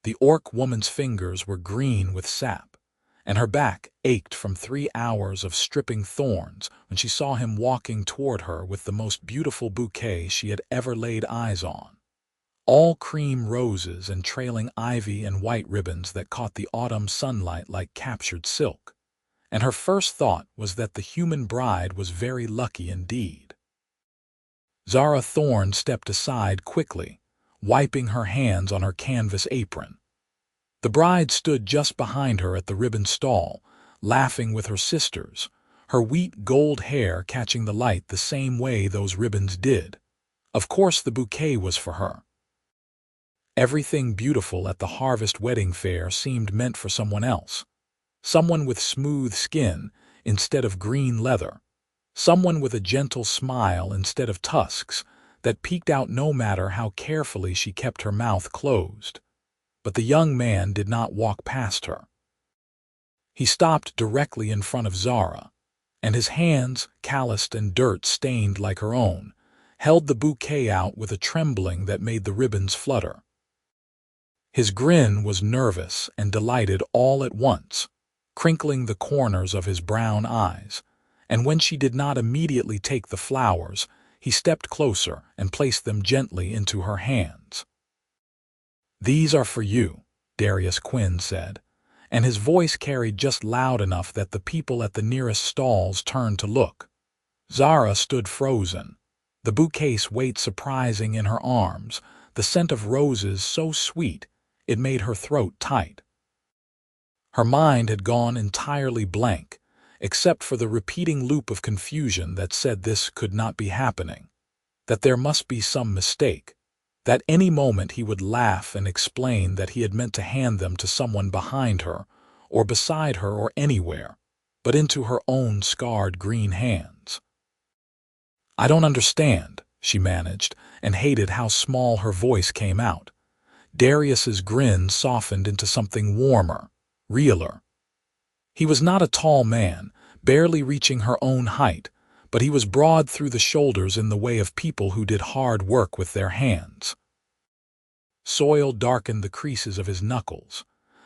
The orc woman's fingers were green with sap, and her back ached from 3 hours of stripping thorns when she saw him walking toward her with the most beautiful bouquet she had ever laid eyes on. All cream roses and trailing ivy and white ribbons that caught the autumn sunlight like captured silk. And her first thought was that the human bride was very lucky indeed. Zara Thorne stepped aside quickly, wiping her hands on her canvas apron. The bride stood just behind her at the ribbon stall, laughing with her sisters, her wheat gold hair catching the light the same way those ribbons did. Of course the bouquet was for her. Everything beautiful at the harvest wedding fair seemed meant for someone else. Someone with smooth skin instead of green leather. Someone with a gentle smile instead of tusks that peeked out no matter how carefully she kept her mouth closed. But the young man did not walk past her. He stopped directly in front of Zara, and his hands, calloused and dirt-stained like her own, held the bouquet out with a trembling that made the ribbons flutter. His grin was nervous and delighted all at once, crinkling the corners of his brown eyes, and when she did not immediately take the flowers, he stepped closer and placed them gently into her hands. "These are for you," Darius Quinn said, and his voice carried just loud enough that the people at the nearest stalls turned to look. Zara stood frozen, the bouquet's weight surprising in her arms, the scent of roses so sweet it made her throat tight. Her mind had gone entirely blank, except for the repeating loop of confusion that said this could not be happening, that there must be some mistake, that any moment he would laugh and explain that he had meant to hand them to someone behind her, or beside her or anywhere, but into her own scarred green hands. "I don't understand," she managed, and hated how small her voice came out. Darius's grin softened into something warmer, realer. He was not a tall man, barely reaching her own height, but he was broad through the shoulders in the way of people who did hard work with their hands. Soil darkened the creases of his knuckles.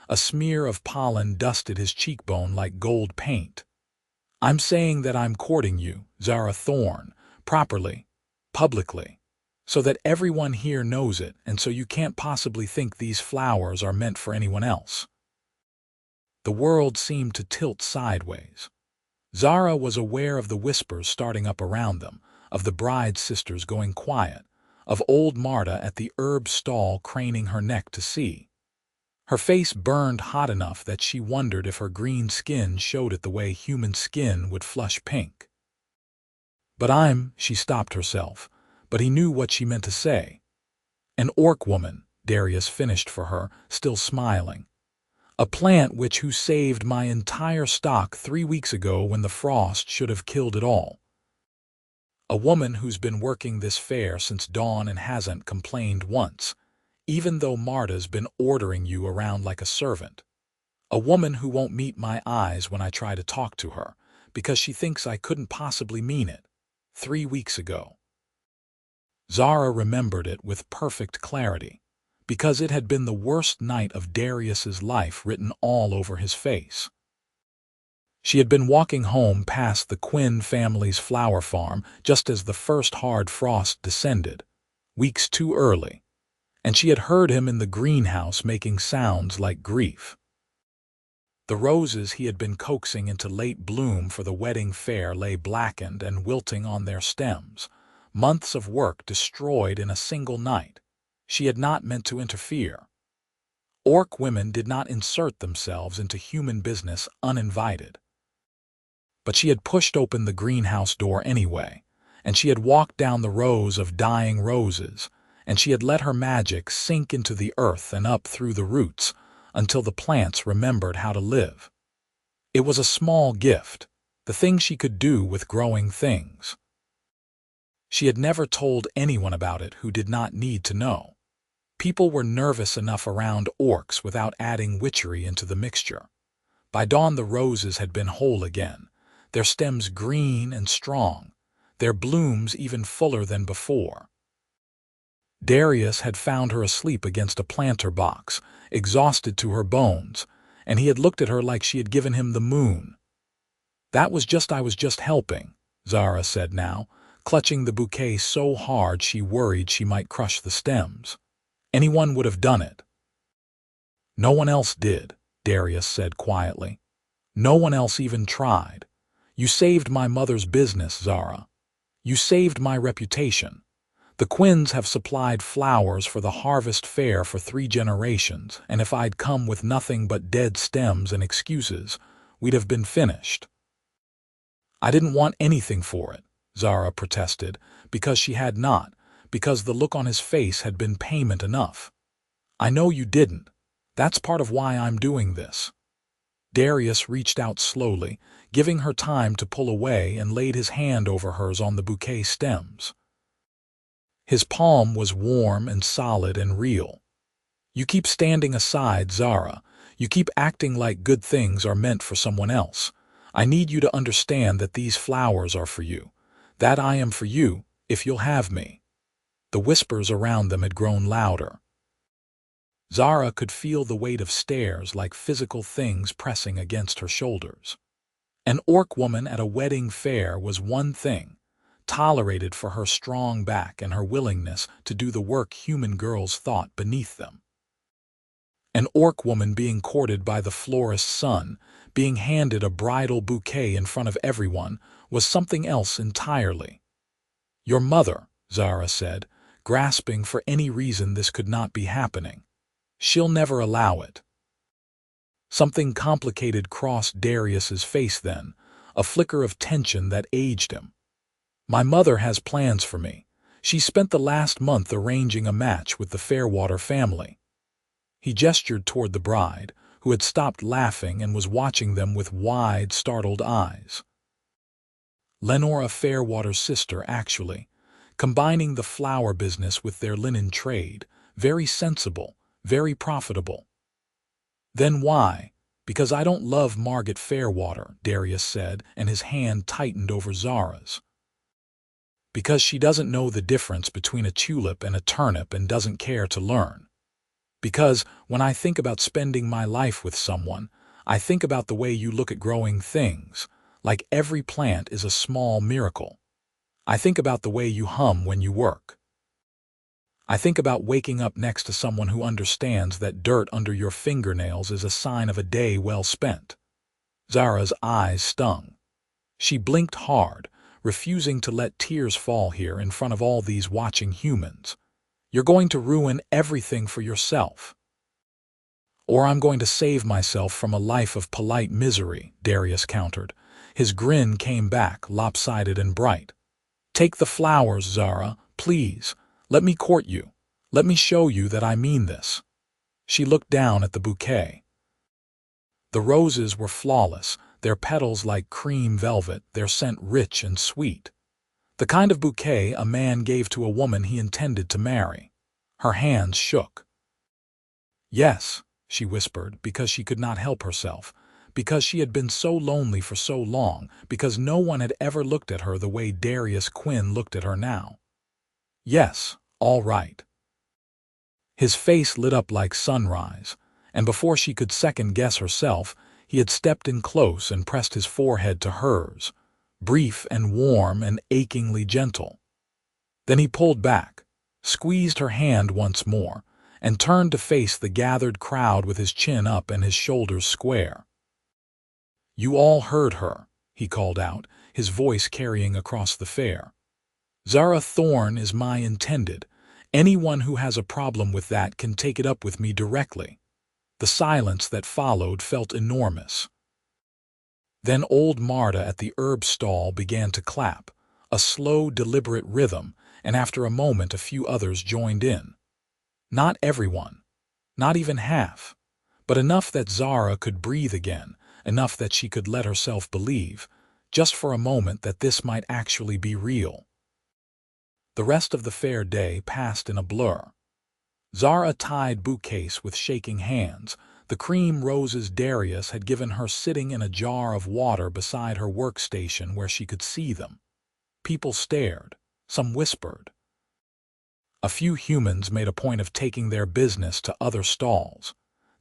A smear of pollen dusted his cheekbone like gold paint. "I'm saying that I'm courting you, Zara Thorne, properly, publicly, so that everyone here knows it, and so you can't possibly think these flowers are meant for anyone else." The world seemed to tilt sideways. Zara was aware of the whispers starting up around them, of the bride's sisters going quiet, of old Marta at the herb stall craning her neck to see. Her face burned hot enough that she wondered if her green skin showed it the way human skin would flush pink. She stopped herself, but he knew what she meant to say. "An orc woman," Darius finished for her, still smiling. "A plant who saved my entire stock 3 weeks ago when the frost should have killed it all. A woman who's been working this fair since dawn and hasn't complained once, even though Marta's been ordering you around like a servant. A woman who won't meet my eyes when I try to talk to her, because she thinks I couldn't possibly mean it. 3 weeks ago." Zara remembered it with perfect clarity, because it had been the worst night of Darius's life written all over his face. She had been walking home past the Quinn family's flower farm just as the first hard frost descended, weeks too early, and she had heard him in the greenhouse making sounds like grief. The roses he had been coaxing into late bloom for the wedding fair lay blackened and wilting on their stems, months of work destroyed in a single night. She had not meant to interfere. Orc women did not insert themselves into human business uninvited. But she had pushed open the greenhouse door anyway, and she had walked down the rows of dying roses, and she had let her magic sink into the earth and up through the roots until the plants remembered how to live. It was a small gift, the thing she could do with growing things. She had never told anyone about it who did not need to know. People were nervous enough around orcs without adding witchery into the mixture. By dawn the roses had been whole again, their stems green and strong, their blooms even fuller than before. Darius had found her asleep against a planter box, exhausted to her bones, and he had looked at her like she had given him the moon. I was just helping, Zara said now, clutching the bouquet so hard she worried she might crush the stems. Anyone would have done it. No one else did, Darius said quietly. No one else even tried. You saved my mother's business, Zara. You saved my reputation. The Quinns have supplied flowers for the harvest fair for 3 generations, and if I'd come with nothing but dead stems and excuses, we'd have been finished. I didn't want anything for it, Zara protested, because she had not, because the look on his face had been payment enough. I know you didn't. That's part of why I'm doing this. Darius reached out slowly, giving her time to pull away, and laid his hand over hers on the bouquet stems. His palm was warm and solid and real. You keep standing aside, Zara. You keep acting like good things are meant for someone else. I need you to understand that these flowers are for you, that I am for you, if you'll have me. The whispers around them had grown louder. Zara could feel the weight of stares like physical things pressing against her shoulders. An orc woman at a wedding fair was one thing, tolerated for her strong back and her willingness to do the work human girls thought beneath them. An orc woman being courted by the florist's son, being handed a bridal bouquet in front of everyone, was something else entirely. Your mother, Zara said, grasping for any reason this could not be happening. She'll never allow it. Something complicated crossed Darius's face then, a flicker of tension that aged him. My mother has plans for me. She spent the last month arranging a match with the Fairwater family. He gestured toward the bride, who had stopped laughing and was watching them with wide, startled eyes. Lenora Fairwater's sister, actually, combining the flower business with their linen trade, very sensible, very profitable. Then why? Because I don't love Margaret Fairwater, Darius said, and his hand tightened over Zara's. Because she doesn't know the difference between a tulip and a turnip and doesn't care to learn. Because when I think about spending my life with someone, I think about the way you look at growing things, like every plant is a small miracle. I think about the way you hum when you work. I think about waking up next to someone who understands that dirt under your fingernails is a sign of a day well spent. Zara's eyes stung. She blinked hard, refusing to let tears fall here in front of all these watching humans. You're going to ruin everything for yourself. Or I'm going to save myself from a life of polite misery, Darius countered. His grin came back, lopsided and bright. Take the flowers, Zara, please. Let me court you. Let me show you that I mean this. She looked down at the bouquet. The roses were flawless, their petals like cream velvet, their scent rich and sweet. The kind of bouquet a man gave to a woman he intended to marry. Her hands shook. Yes, she whispered, because she could not help herself, because she had been so lonely for so long, because no one had ever looked at her the way Darius Quinn looked at her now. Yes, all right. His face lit up like sunrise, and before she could second-guess herself, he had stepped in close and pressed his forehead to hers, brief and warm and achingly gentle. Then he pulled back, squeezed her hand once more, and turned to face the gathered crowd with his chin up and his shoulders square. You all heard her, he called out, his voice carrying across the fair. Zara Thorne is my intended. Anyone who has a problem with that can take it up with me directly. The silence that followed felt enormous. Then old Marta at the herb stall began to clap, a slow, deliberate rhythm, and after a moment a few others joined in. Not everyone, not even half, but enough that Zara could breathe again, enough that she could let herself believe, just for a moment, that this might actually be real. The rest of the fair day passed in a blur. Zara tied bouquets with shaking hands, the cream roses Darius had given her sitting in a jar of water beside her workstation where she could see them. People stared, some whispered. A few humans made a point of taking their business to other stalls,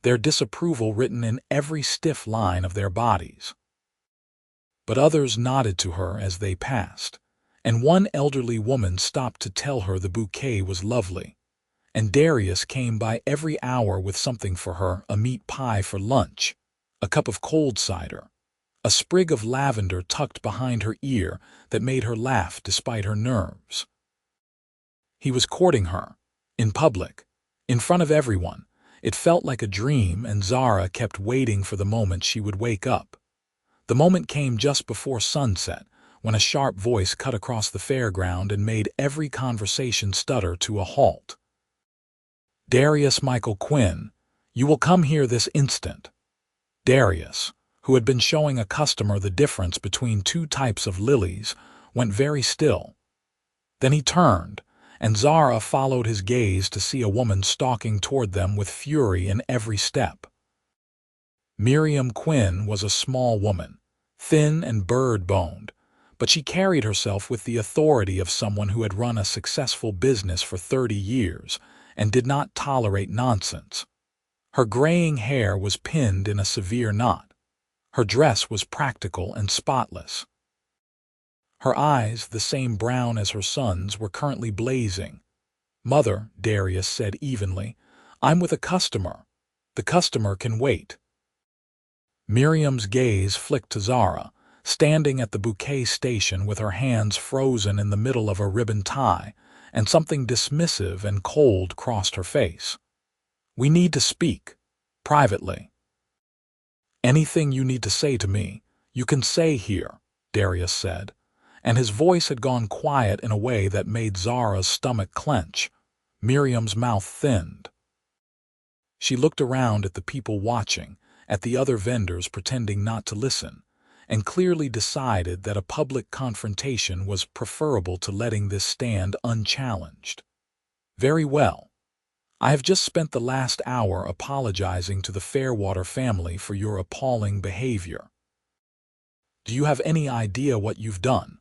their disapproval written in every stiff line of their bodies. But others nodded to her as they passed, and one elderly woman stopped to tell her the bouquet was lovely. And Darius came by every hour with something for her, a meat pie for lunch, a cup of cold cider, a sprig of lavender tucked behind her ear that made her laugh despite her nerves. He was courting her, in public, in front of everyone. It felt like a dream, and Zara kept waiting for the moment she would wake up. The moment came just before sunset, when a sharp voice cut across the fairground and made every conversation stutter to a halt. "Darius Michael Quinn, you will come here this instant." Darius, who had been showing a customer the difference between two types of lilies, went very still. Then he turned, and Zara followed his gaze to see a woman stalking toward them with fury in every step. Miriam Quinn was a small woman, thin and bird-boned, but she carried herself with the authority of someone who had run a successful business for 30 years and did not tolerate nonsense. Her graying hair was pinned in a severe knot. Her dress was practical and spotless. Her eyes, the same brown as her son's, were currently blazing. "Mother," Darius said evenly, "I'm with a customer. The customer can wait." Miriam's gaze flicked to Zara, standing at the bouquet station with her hands frozen in the middle of a ribbon tie, and something dismissive and cold crossed her face. "We need to speak, privately." "Anything you need to say to me, you can say here," Darius said, and his voice had gone quiet in a way that made Zara's stomach clench. Miriam's mouth thinned. She looked around at the people watching, at the other vendors pretending not to listen, and clearly decided that a public confrontation was preferable to letting this stand unchallenged. "Very well. I have just spent the last hour apologizing to the Fairwater family for your appalling behavior. Do you have any idea what you've done?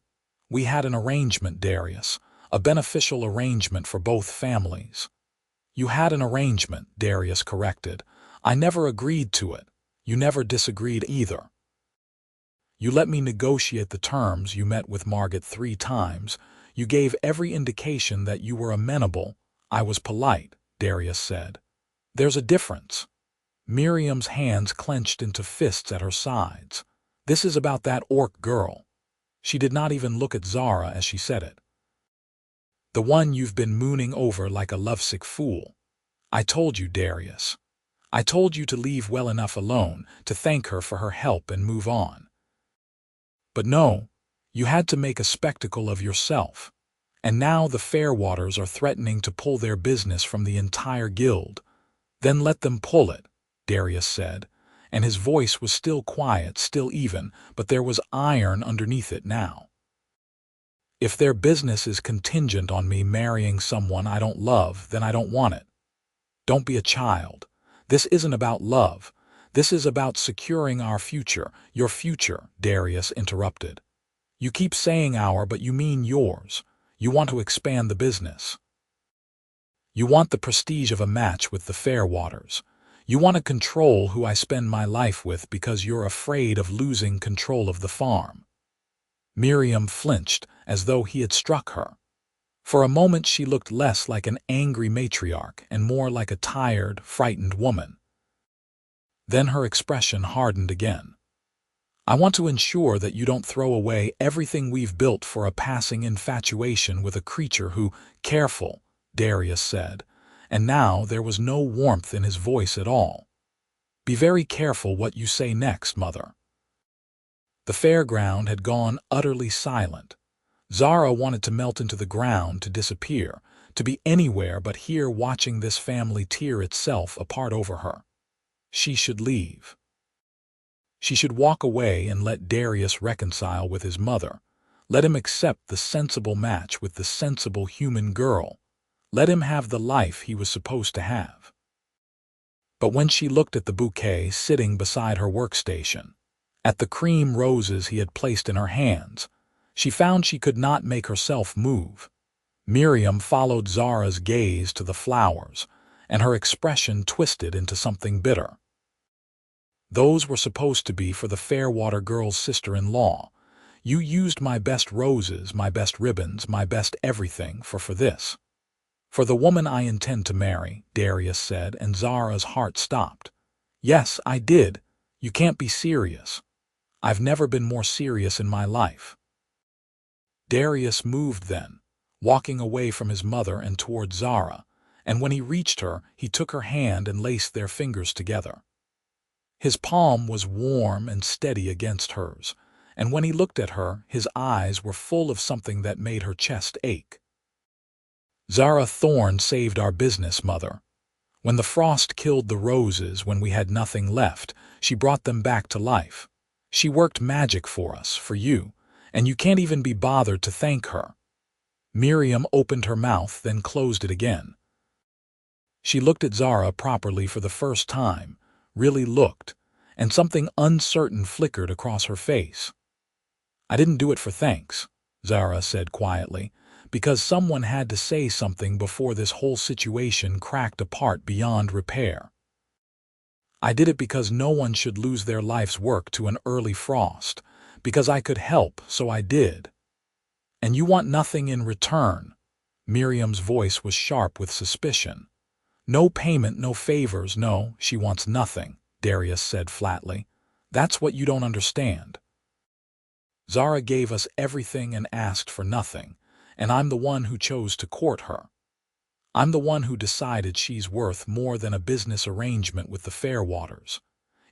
We had an arrangement, Darius, a beneficial arrangement for both families." "You had an arrangement," Darius corrected. "I never agreed to it. You never disagreed either. You let me negotiate the terms. You met with Margaret 3 times. You gave every indication that you were amenable." "I was polite," Darius said. "There's a difference." Miriam's hands clenched into fists at her sides. "This is about that orc girl." She did not even look at Zara as she said it. "The one you've been mooning over like a lovesick fool. I told you, Darius. I told you to leave well enough alone, to thank her for her help and move on. But no, you had to make a spectacle of yourself. And now the Fairwaters are threatening to pull their business from the entire guild." "Then let them pull it," Darius said, and his voice was still quiet, still even, but there was iron underneath it now. "If their business is contingent on me marrying someone I don't love, then I don't want it." "Don't be a child. This isn't about love. This is about securing our future." "Your future," Darius interrupted. "You keep saying our, but you mean yours. You want to expand the business. You want the prestige of a match with the Fairwaters. You want to control who I spend my life with because you're afraid of losing control of the farm." Miriam flinched as though he had struck her. For a moment she looked less like an angry matriarch and more like a tired, frightened woman. Then her expression hardened again. "I want to ensure that you don't throw away everything we've built for a passing infatuation with a creature who—" "Careful," Darius said, and now there was no warmth in his voice at all. "Be very careful what you say next, Mother." The fairground had gone utterly silent. Zara wanted to melt into the ground, to disappear, to be anywhere but here watching this family tear itself apart over her. She should leave. She should walk away and let Darius reconcile with his mother. Let him accept the sensible match with the sensible human girl. Let him have the life he was supposed to have. But when she looked at the bouquet sitting beside her workstation, at the cream roses he had placed in her hands, she found she could not make herself move. Miriam followed Zara's gaze to the flowers, and her expression twisted into something bitter. Those were supposed to be for the Fairwater girl's sister-in-law. You used my best roses, my best ribbons, my best everything for this. For the woman I intend to marry, Darius said, and Zara's heart stopped. Yes, I did. You can't be serious. I've never been more serious in my life. Darius moved then, walking away from his mother and toward Zara, and when he reached her, he took her hand and laced their fingers together. His palm was warm and steady against hers, and when he looked at her, his eyes were full of something that made her chest ache. Zara Thorne saved our business, Mother. When the frost killed the roses when we had nothing left, she brought them back to life. She worked magic for us, for you, and you can't even be bothered to thank her. Miriam opened her mouth, then closed it again. She looked at Zara properly for the first time, really looked, and something uncertain flickered across her face. I didn't do it for thanks, Zara said quietly, because someone had to say something before this whole situation cracked apart beyond repair. I did it because no one should lose their life's work to an early frost, because I could help, so I did. And you want nothing in return. Miriam's voice was sharp with suspicion. No payment, no favors, no, she wants nothing, Darius said flatly. That's what you don't understand. Zara gave us everything and asked for nothing, and I'm the one who chose to court her. I'm the one who decided she's worth more than a business arrangement with the Fairwaters.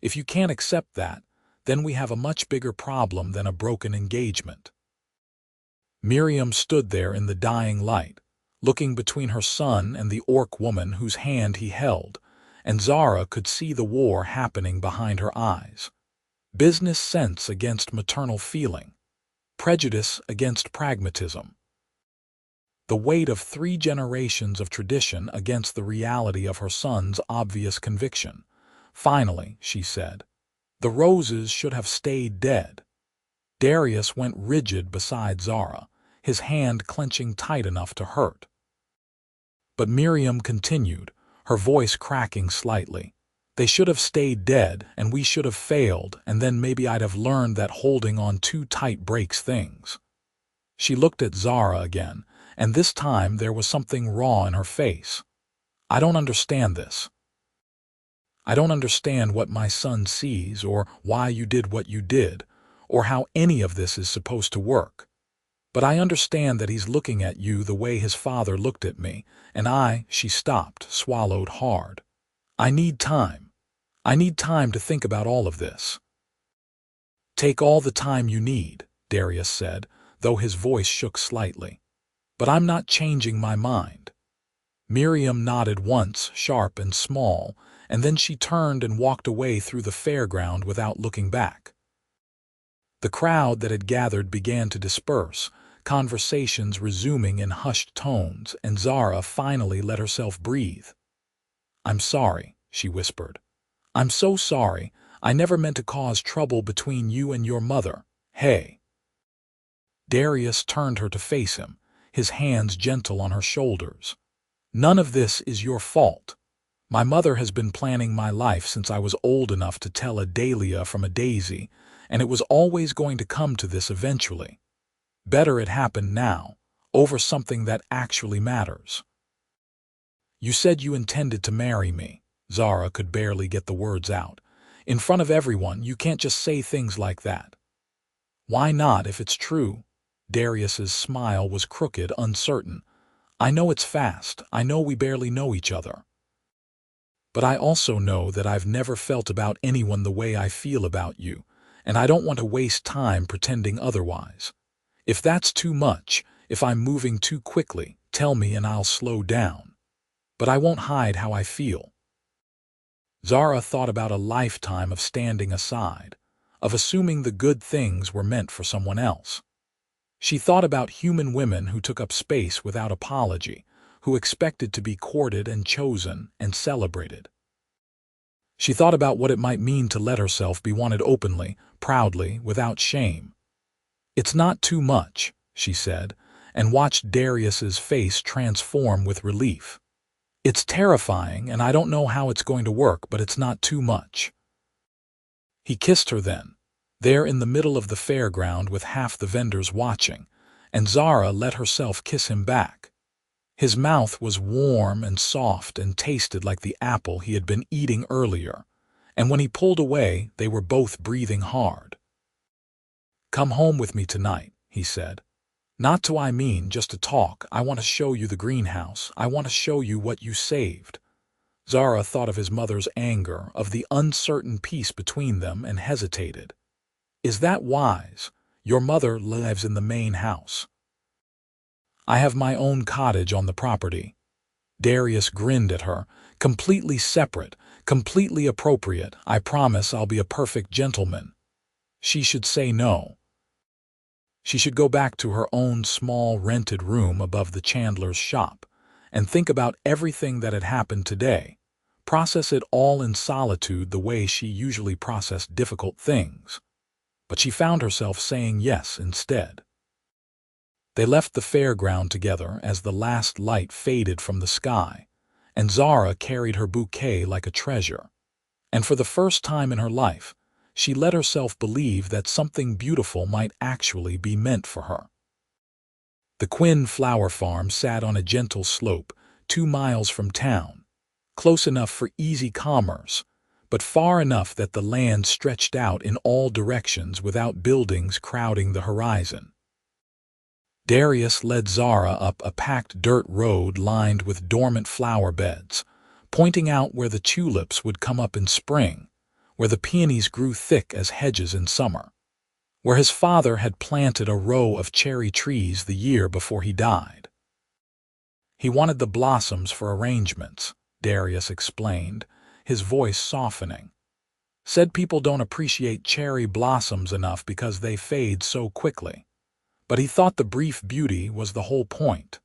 If you can't accept that, then we have a much bigger problem than a broken engagement. Miriam stood there in the dying light, looking between her son and the orc woman whose hand he held, and Zara could see the war happening behind her eyes. Business sense against maternal feeling. Prejudice against pragmatism. The weight of 3 generations of tradition against the reality of her son's obvious conviction. Finally, she said, the roses should have stayed dead. Darius went rigid beside Zara, his hand clenching tight enough to hurt. But Miriam continued, her voice cracking slightly. They should have stayed dead, and we should have failed, and then maybe I'd have learned that holding on too tight breaks things. She looked at Zara again, and this time there was something raw in her face. I don't understand this. I don't understand what my son sees, or why you did what you did, or how any of this is supposed to work. But I understand that he's looking at you the way his father looked at me, and she stopped, swallowed hard. I need time. I need time to think about all of this. Take all the time you need, Darius said, though his voice shook slightly. But I'm not changing my mind. Miriam nodded once, sharp and small, and then she turned and walked away through the fairground without looking back. The crowd that had gathered began to disperse, conversations resuming in hushed tones, and Zara finally let herself breathe. I'm sorry, she whispered. I'm so sorry. I never meant to cause trouble between you and your mother. Hey. Darius turned her to face him, his hands gentle on her shoulders. None of this is your fault. My mother has been planning my life since I was old enough to tell a dahlia from a daisy, and it was always going to come to this eventually. Better it happened now, over something that actually matters. You said you intended to marry me. Zara could barely get the words out. In front of everyone, you can't just say things like that. Why not if it's true? Darius's smile was crooked, uncertain. I know it's fast. I know we barely know each other. But I also know that I've never felt about anyone the way I feel about you, and I don't want to waste time pretending otherwise. If that's too much, if I'm moving too quickly, tell me and I'll slow down. But I won't hide how I feel. Zara thought about a lifetime of standing aside, of assuming the good things were meant for someone else. She thought about human women who took up space without apology, who expected to be courted and chosen and celebrated. She thought about what it might mean to let herself be wanted openly, proudly, without shame. It's not too much, she said, and watched Darius's face transform with relief. "It's terrifying, and I don't know how it's going to work, but it's not too much." He kissed her then, there in the middle of the fairground with half the vendors watching, and Zara let herself kiss him back. His mouth was warm and soft and tasted like the apple he had been eating earlier, and when he pulled away, they were both breathing hard. "Come home with me tonight," he said. "Not to I mean just to talk. I want to show you the greenhouse. I want to show you what you saved." Zara thought of his mother's anger, of the uncertain peace between them, and hesitated. "Is that wise? Your mother lives in the main house." "I have my own cottage on the property." Darius grinned at her. "Completely separate, completely appropriate. I promise I'll be a perfect gentleman." She should say no. She should go back to her own small rented room above the chandler's shop and think about everything that had happened today, process it all in solitude the way she usually processed difficult things. But she found herself saying yes instead. They left the fairground together as the last light faded from the sky, and Zara carried her bouquet like a treasure. And for the first time in her life, she let herself believe that something beautiful might actually be meant for her. The Quinn flower farm sat on a gentle slope 2 miles from town, close enough for easy commerce, but far enough that the land stretched out in all directions without buildings crowding the horizon. Darius led Zara up a packed dirt road lined with dormant flower beds, pointing out where the tulips would come up in spring, where the peonies grew thick as hedges in summer, where his father had planted a row of cherry trees the year before he died. He wanted the blossoms for arrangements, Darius explained, his voice softening. Said people don't appreciate cherry blossoms enough because they fade so quickly. But he thought the brief beauty was the whole point.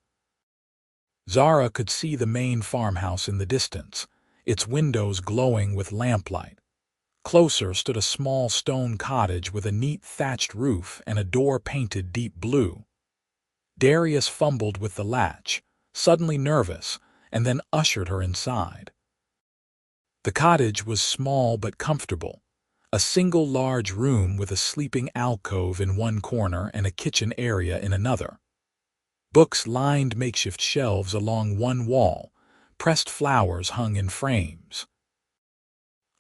Zara could see the main farmhouse in the distance, its windows glowing with lamplight. Closer stood a small stone cottage with a neat thatched roof and a door painted deep blue. Darius fumbled with the latch, suddenly nervous, and then ushered her inside. The cottage was small but comfortable, a single large room with a sleeping alcove in one corner and a kitchen area in another. Books lined makeshift shelves along one wall, pressed flowers hung in frames.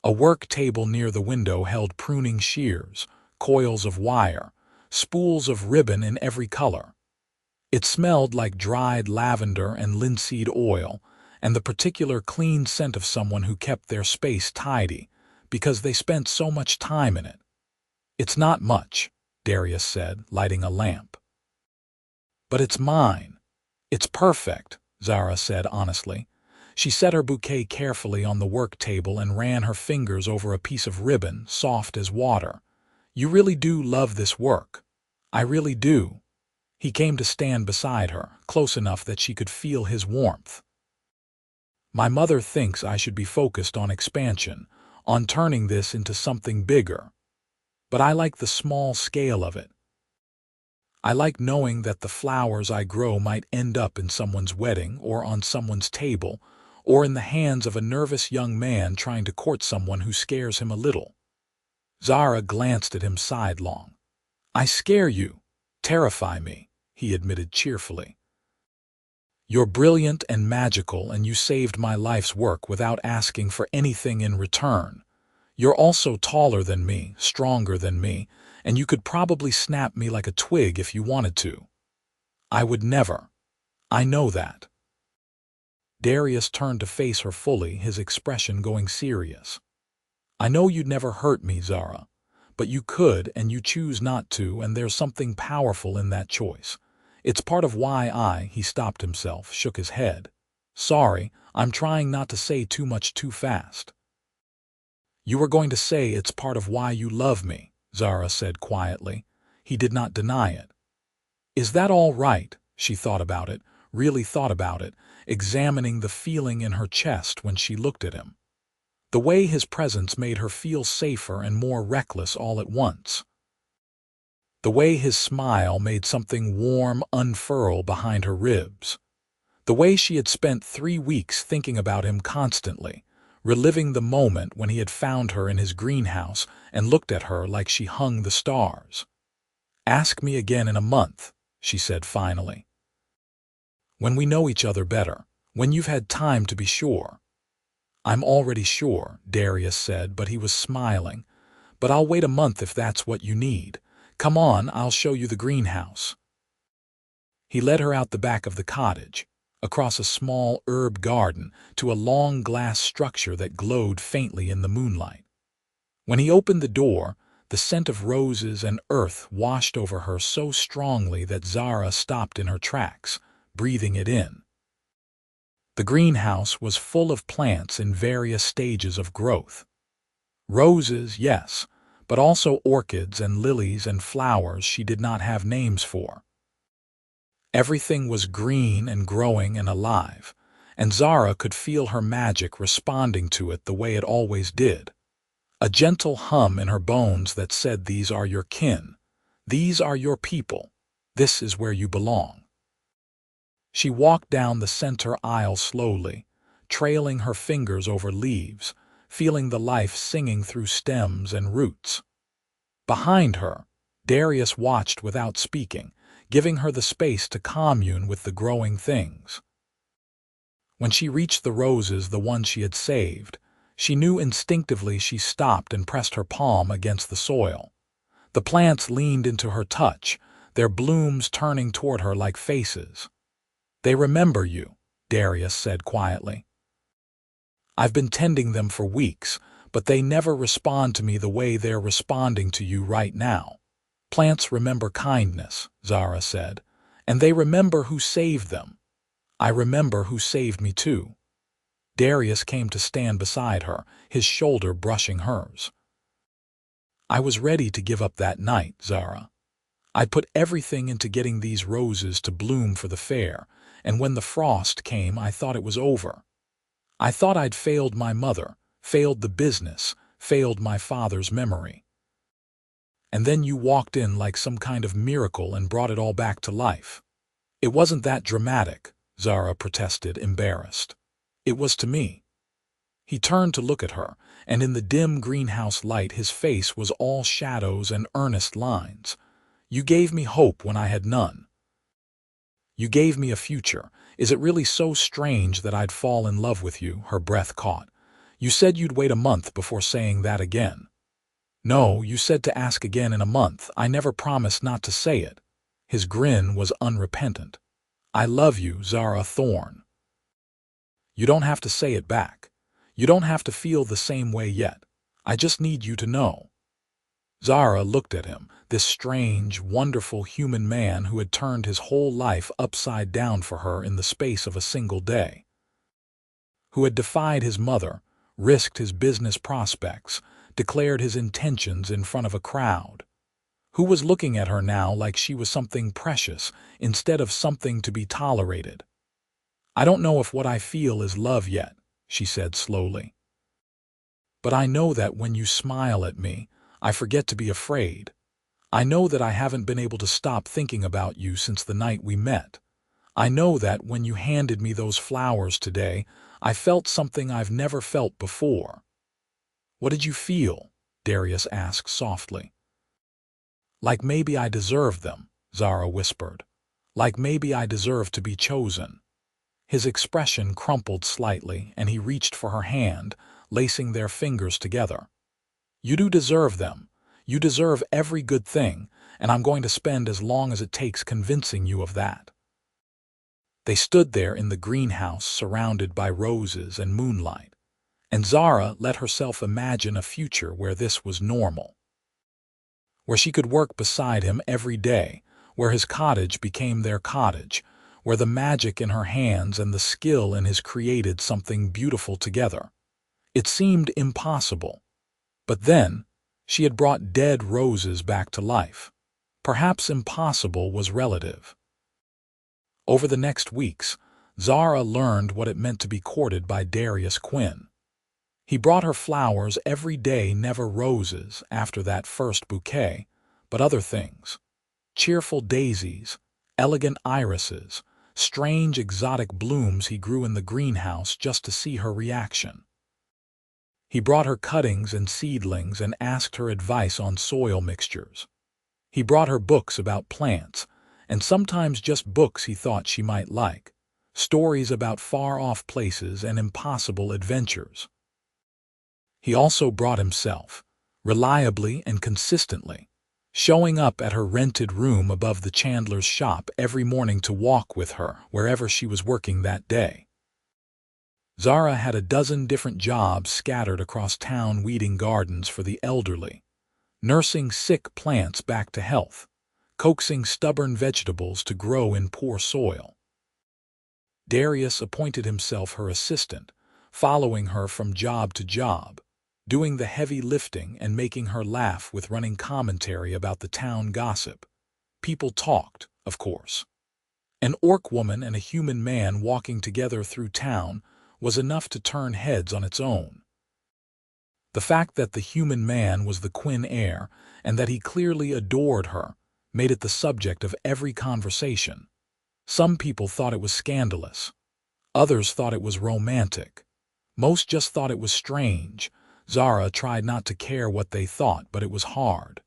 A work table near the window held pruning shears, coils of wire, spools of ribbon in every color. It smelled like dried lavender and linseed oil, and the particular clean scent of someone who kept their space tidy, because they spent so much time in it. "It's not much," Darius said, lighting a lamp. "But it's mine. It's perfect," Zara said honestly. She set her bouquet carefully on the work table and ran her fingers over a piece of ribbon, soft as water. "You really do love this work." "I really do." He came to stand beside her, close enough that she could feel his warmth. "My mother thinks I should be focused on expansion, on turning this into something bigger. But I like the small scale of it. I like knowing that the flowers I grow might end up in someone's wedding or on someone's table, or in the hands of a nervous young man trying to court someone who scares him a little." Zara glanced at him sidelong. "I scare you, terrify me," he admitted cheerfully. "You're brilliant and magical, and you saved my life's work without asking for anything in return. You're also taller than me, stronger than me, and you could probably snap me like a twig if you wanted to. I would never. I know that." Darius turned to face her fully, his expression going serious. "I know you'd never hurt me, Zara, but you could, and you choose not to, and there's something powerful in that choice. It's part of why he stopped himself, shook his head. "Sorry, I'm trying not to say too much too fast." "You were going to say it's part of why you love me," Zara said quietly. He did not deny it. "Is that all right?" She thought about it, really thought about it, examining the feeling in her chest when she looked at him. The way his presence made her feel safer and more reckless all at once. The way his smile made something warm unfurl behind her ribs. The way she had spent 3 weeks thinking about him constantly, reliving the moment when he had found her in his greenhouse and looked at her like she hung the stars. "Ask me again in a month," she said finally. "When we know each other better, when you've had time to be sure." "I'm already sure," Darius said, but he was smiling. "But I'll wait a month if that's what you need. Come on, I'll show you the greenhouse." He led her out the back of the cottage, across a small herb garden to a long glass structure that glowed faintly in the moonlight. When he opened the door, the scent of roses and earth washed over her so strongly that Zara stopped in her tracks, breathing it in. The greenhouse was full of plants in various stages of growth. Roses, yes, but also orchids and lilies and flowers she did not have names for. Everything was green and growing and alive, and Zara could feel her magic responding to it the way it always did. A gentle hum in her bones that said, "These are your kin. These are your people. This is where you belong." She walked down the center aisle slowly, trailing her fingers over leaves, feeling the life singing through stems and roots. Behind her, Darius watched without speaking, giving her the space to commune with the growing things. When she reached the roses, the ones she had saved, she knew instinctively. She stopped and pressed her palm against the soil. The plants leaned into her touch, their blooms turning toward her like faces. "They remember you," Darius said quietly. "I've been tending them for weeks, but they never respond to me the way they're responding to you right now." "Plants remember kindness," Zara said, "and they remember who saved them. I remember who saved me too." Darius came to stand beside her, his shoulder brushing hers. "I was ready to give up that night, Zara. I'd put everything into getting these roses to bloom for the fair, and when the frost came, I thought it was over. I thought I'd failed my mother, failed the business, failed my father's memory. And then you walked in like some kind of miracle and brought it all back to life." "It wasn't that dramatic," Zara protested, embarrassed. "It was to me." He turned to look at her, and in the dim greenhouse light his face was all shadows and earnest lines. "You gave me hope when I had none. You gave me a future. Is it really so strange that I'd fall in love with you?" Her breath caught. "You said you'd wait a month before saying that again." "No, you said to ask again in a month. I never promised not to say it." His grin was unrepentant. "I love you, Zara Thorne. You don't have to say it back. You don't have to feel the same way yet. I just need you to know." Zara looked at him, this strange, wonderful human man who had turned his whole life upside down for her in the space of a single day. Who had defied his mother, risked his business prospects, declared his intentions in front of a crowd. Who was looking at her now like she was something precious instead of something to be tolerated. "I don't know if what I feel is love yet," she said slowly. "But I know that when you smile at me, I forget to be afraid. I know that I haven't been able to stop thinking about you since the night we met. I know that when you handed me those flowers today, I felt something I've never felt before." "What did you feel?" Darius asked softly. "Like maybe I deserved them," Zara whispered. "Like maybe I deserved to be chosen." His expression crumpled slightly, and he reached for her hand, lacing their fingers together. "You do deserve them. You deserve every good thing, and I'm going to spend as long as it takes convincing you of that." They stood there in the greenhouse surrounded by roses and moonlight, and Zara let herself imagine a future where this was normal. Where she could work beside him every day, where his cottage became their cottage, where the magic in her hands and the skill in his created something beautiful together. It seemed impossible. But then, she had brought dead roses back to life. Perhaps impossible was relative. Over the next weeks, Zara learned what it meant to be courted by Darius Quinn. He brought her flowers every day, never roses after that first bouquet, but other things. cheerful daisies, elegant irises, strange exotic blooms he grew in the greenhouse just to see her reaction. He brought her cuttings and seedlings and asked her advice on soil mixtures. He brought her books about plants, and sometimes just books he thought she might like, stories about far-off places and impossible adventures. He also brought himself, reliably and consistently, showing up at her rented room above the chandler's shop every morning to walk with her wherever she was working that day. Zara had a dozen different jobs scattered across town, weeding gardens for the elderly, nursing sick plants back to health, coaxing stubborn vegetables to grow in poor soil. Darius appointed himself her assistant, following her from job to job, doing the heavy lifting and making her laugh with running commentary about the town gossip. People talked, of course. An orc woman and a human man walking together through town was enough to turn heads on its own. The fact that the human man was the Quinn heir and that he clearly adored her made it the subject of every conversation. Some people thought it was scandalous. Others thought it was romantic. Most just thought it was strange. Zara tried not to care what they thought, but it was hard.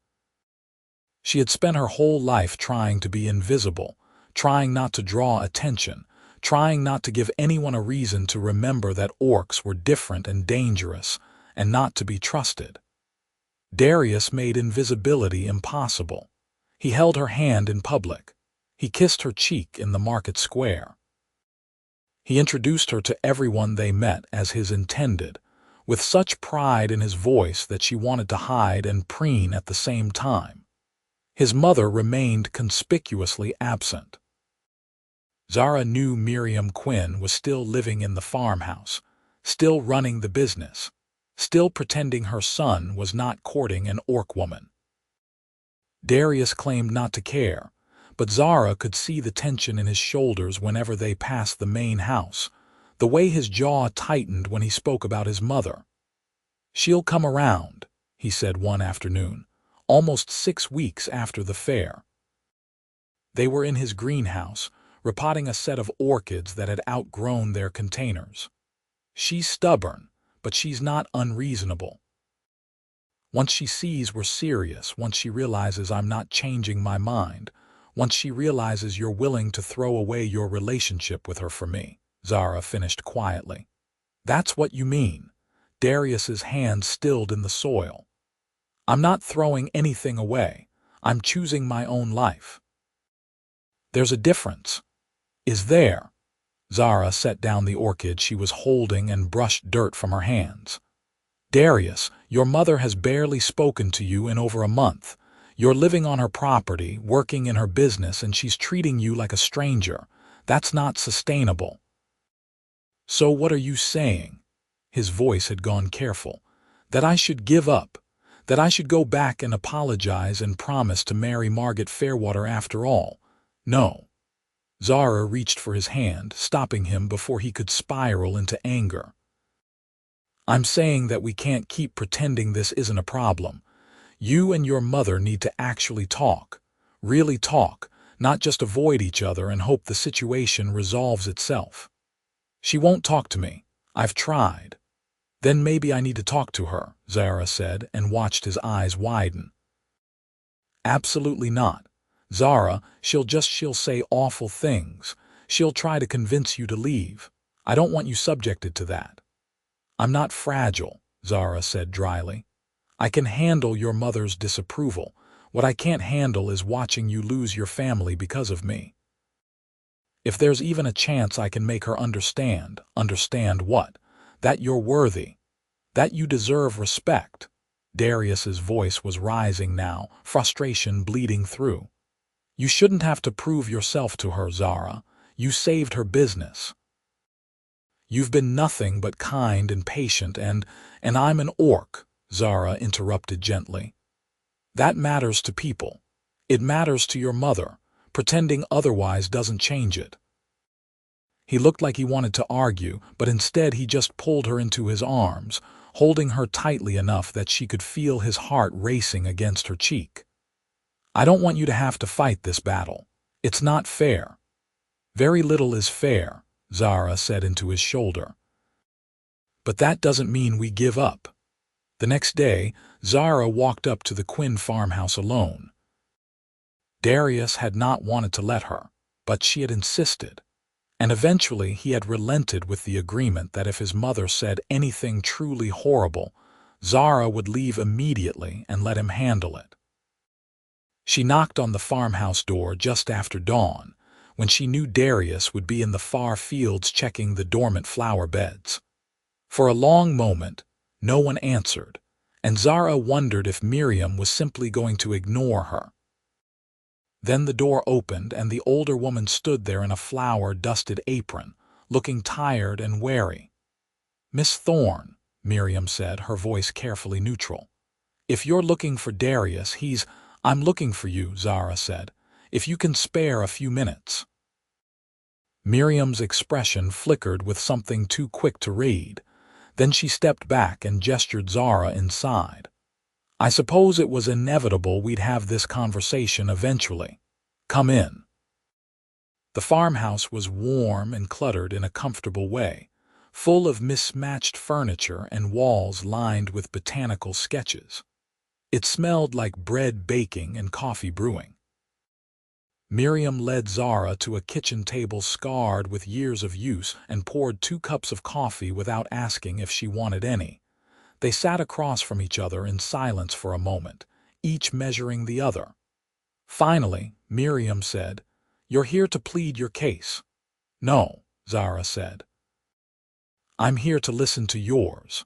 She had spent her whole life trying to be invisible, trying not to draw attention, trying not to give anyone a reason to remember that orcs were different and dangerous, and not to be trusted. Darius made invisibility impossible. He held her hand in public. He kissed her cheek in the market square. He introduced her to everyone they met as his intended, with such pride in his voice that she wanted to hide and preen at the same time. His mother remained conspicuously absent. Zara knew Miriam Quinn was still living in the farmhouse, still running the business, still pretending her son was not courting an orc woman. Darius claimed not to care, but Zara could see the tension in his shoulders whenever they passed the main house, the way his jaw tightened when he spoke about his mother. "She'll come around," he said one afternoon, almost 6 weeks after the fair. They were in his greenhouse, repotting a set of orchids that had outgrown their containers. "She's stubborn, but she's not unreasonable. Once she sees we're serious, once she realizes I'm not changing my mind, once she realizes you're willing to throw away your relationship with her for me," Zara finished quietly. "That's what you mean." Darius's hand stilled in the soil. "I'm not throwing anything away. I'm choosing my own life." "There's a difference." "Is there?" Zara set down the orchid she was holding and brushed dirt from her hands. "Darius, your mother has barely spoken to you in over a month. You're living on her property, working in her business, and she's treating you like a stranger. That's not sustainable." "So what are you saying?" His voice had gone careful. "That I should give up? That I should go back and apologize and promise to marry Margaret Fairwater after all?" "No." Zara reached for his hand, stopping him before he could spiral into anger. "I'm saying that we can't keep pretending this isn't a problem. You and your mother need to actually talk, really talk, not just avoid each other and hope the situation resolves itself." "She won't talk to me. I've tried." "Then maybe I need to talk to her," Zara said, and watched his eyes widen. "Absolutely not. Zara, she'll say awful things. She'll try to convince you to leave. I don't want you subjected to that." "I'm not fragile," Zara said dryly. "I can handle your mother's disapproval. What I can't handle is watching you lose your family because of me. If there's even a chance I can make her understand." "Understand what?" "That you're worthy. That you deserve respect." Darius's voice was rising now, frustration bleeding through. "You shouldn't have to prove yourself to her, Zara. You saved her business. You've been nothing but kind and patient and I'm an orc," Zara interrupted gently. "That matters to people. It matters to your mother. Pretending otherwise doesn't change it." He looked like he wanted to argue, but instead he just pulled her into his arms, holding her tightly enough that she could feel his heart racing against her cheek. I don't want you to have to fight this battle. It's not fair. Very little is fair, Zara said into his shoulder. But that doesn't mean we give up. The next day, Zara walked up to the Quinn farmhouse alone. Darius had not wanted to let her, but she had insisted. And eventually he had relented with the agreement that if his mother said anything truly horrible, Zara would leave immediately and let him handle it. She knocked on the farmhouse door just after dawn, when she knew Darius would be in the far fields checking the dormant flower beds. For a long moment, no one answered, and Zara wondered if Miriam was simply going to ignore her. Then the door opened and the older woman stood there in a flower-dusted apron, looking tired and weary. "Miss Thorne," Miriam said, her voice carefully neutral. "If you're looking for Darius, I'm looking for you," Zara said. "If you can spare a few minutes." Miriam's expression flickered with something too quick to read. Then she stepped back and gestured Zara inside. "I suppose it was inevitable we'd have this conversation eventually. Come in." The farmhouse was warm and cluttered in a comfortable way, full of mismatched furniture and walls lined with botanical sketches. It smelled like bread baking and coffee brewing. Miriam led Zara to a kitchen table scarred with years of use and poured 2 cups of coffee without asking if she wanted any. They sat across from each other in silence for a moment, each measuring the other. Finally, Miriam said, "You're here to plead your case." "No," Zara said. "I'm here to listen to yours."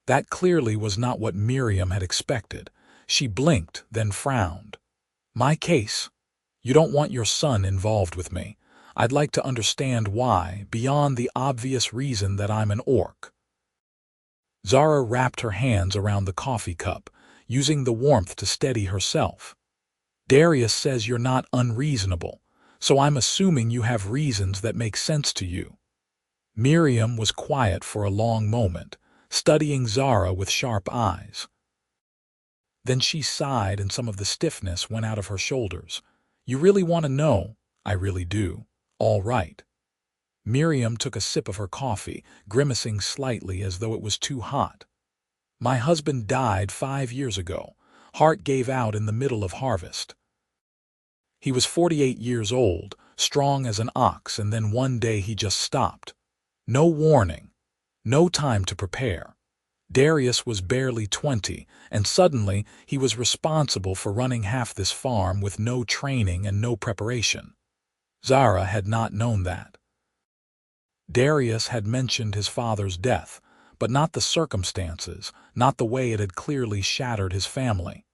That clearly was not what Miriam had expected. She blinked, then frowned. "My case? You don't want your son involved with me. I'd like to understand why, beyond the obvious reason that I'm an orc." Zara wrapped her hands around the coffee cup, using the warmth to steady herself. "Darius says you're not unreasonable, so I'm assuming you have reasons that make sense to you." Miriam was quiet for a long moment, studying Zara with sharp eyes. Then she sighed and some of the stiffness went out of her shoulders. "You really want to know?" "I really do." "All right." Miriam took a sip of her coffee, grimacing slightly as though it was too hot. "My husband died 5 years ago. Heart gave out in the middle of harvest. He was 48 years old, strong as an ox, and then one day he just stopped. No warning. No time to prepare. Darius was barely 20, and suddenly he was responsible for running half this farm with no training and no preparation." Zara had not known that. Darius had mentioned his father's death, but not the circumstances, not the way it had clearly shattered his family.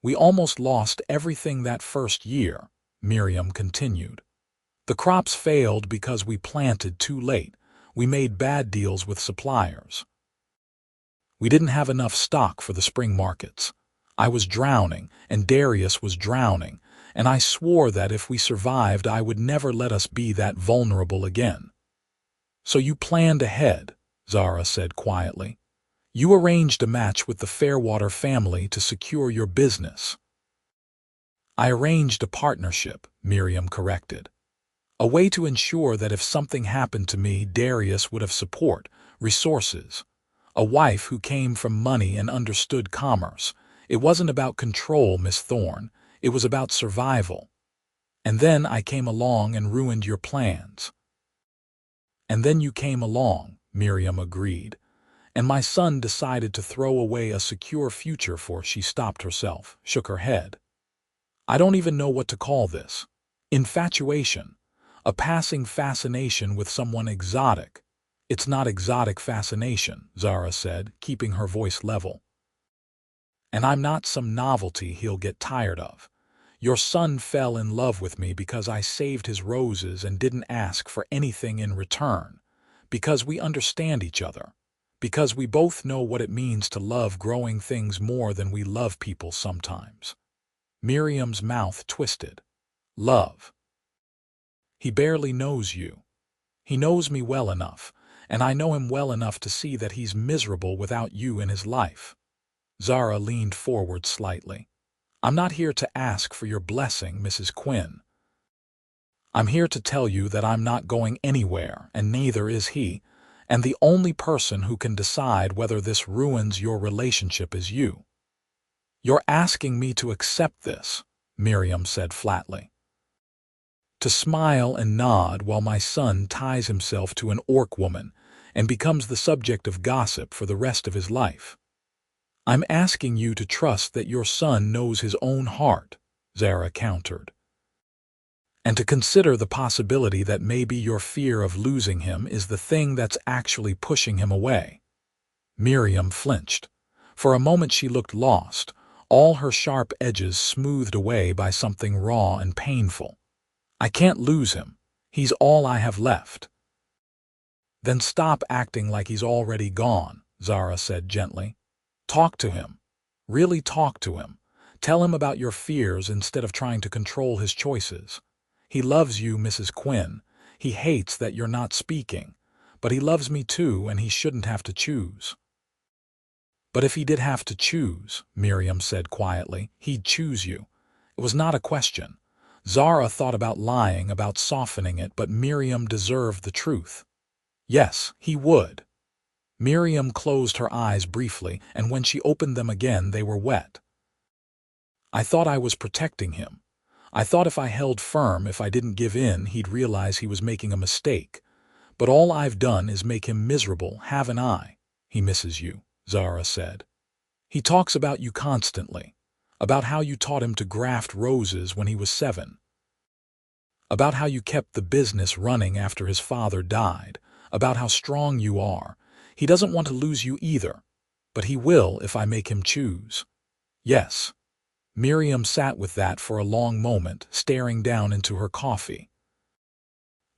"We almost lost everything that first year," Miriam continued. "The crops failed because we planted too late. We made bad deals with suppliers. We didn't have enough stock for the spring markets. I was drowning, and Darius was drowning, and I swore that if we survived I would never let us be that vulnerable again." "So you planned ahead," Zara said quietly. "You arranged a match with the Fairwater family to secure your business." "I arranged a partnership," Miriam corrected. "A way to ensure that if something happened to me, Darius would have support, resources. A wife who came from money and understood commerce. It wasn't about control, Miss Thorne. It was about survival. And then I came along and ruined your plans." "And then you came along," Miriam agreed. "And my son decided to throw away a secure future for—" She stopped herself, shook her head. "I don't even know what to call this. Infatuation. A passing fascination with someone exotic." "It's not exotic fascination," Zara said, keeping her voice level. "And I'm not some novelty he'll get tired of. Your son fell in love with me because I saved his roses and didn't ask for anything in return. Because we understand each other. Because we both know what it means to love growing things more than we love people sometimes." Miriam's mouth twisted. "Love. He barely knows you. He knows me well enough, and I know him well enough to see that he's miserable without you in his life." Zara leaned forward slightly. I'm not here to ask for your blessing, Mrs. Quinn. I'm here to tell you that I'm not going anywhere, and neither is he, and the only person who can decide whether this ruins your relationship is you. You're asking me to accept this, Miriam said flatly. To smile and nod while my son ties himself to an orc woman and becomes the subject of gossip for the rest of his life. I'm asking you to trust that your son knows his own heart, Zara countered, and to consider the possibility that maybe your fear of losing him is the thing that's actually pushing him away. Miriam flinched. For a moment she looked lost, all her sharp edges smoothed away by something raw and painful. I can't lose him. He's all I have left. Then stop acting like he's already gone, Zara said gently. Talk to him. Really talk to him. Tell him about your fears instead of trying to control his choices. He loves you, Mrs. Quinn. He hates that you're not speaking. But he loves me too, and he shouldn't have to choose. But if he did have to choose, Miriam said quietly, he'd choose you. It was not a question. Zara thought about lying, about softening it, but Miriam deserved the truth. Yes, he would. Miriam closed her eyes briefly, and when she opened them again, they were wet. I thought I was protecting him. I thought if I held firm, if I didn't give in, he'd realize he was making a mistake. But all I've done is make him miserable, haven't I? He misses you, Zara said. He talks about you constantly, about how you taught him to graft roses when he was 7, about how you kept the business running after his father died, about how strong you are. He doesn't want to lose you either, but he will if I make him choose. Yes. Miriam sat with that for a long moment, staring down into her coffee.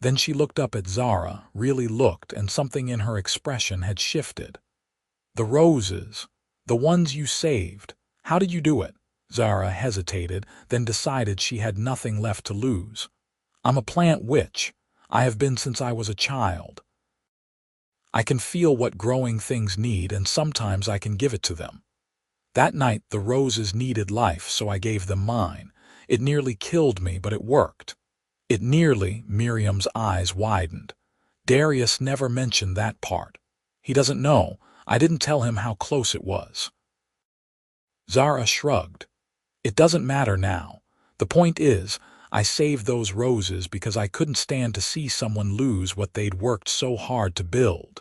Then she looked up at Zara, really looked, and something in her expression had shifted. The roses, the ones you saved, how did you do it? Zara hesitated, then decided she had nothing left to lose. I'm a plant witch. I have been since I was a child. I can feel what growing things need, and sometimes I can give it to them. That night the roses needed life, so I gave them mine. It nearly killed me, but it worked. It nearly, Miriam's eyes widened. Darius never mentioned that part. He doesn't know. I didn't tell him how close it was. Zara shrugged. It doesn't matter now. The point is, I saved those roses because I couldn't stand to see someone lose what they'd worked so hard to build.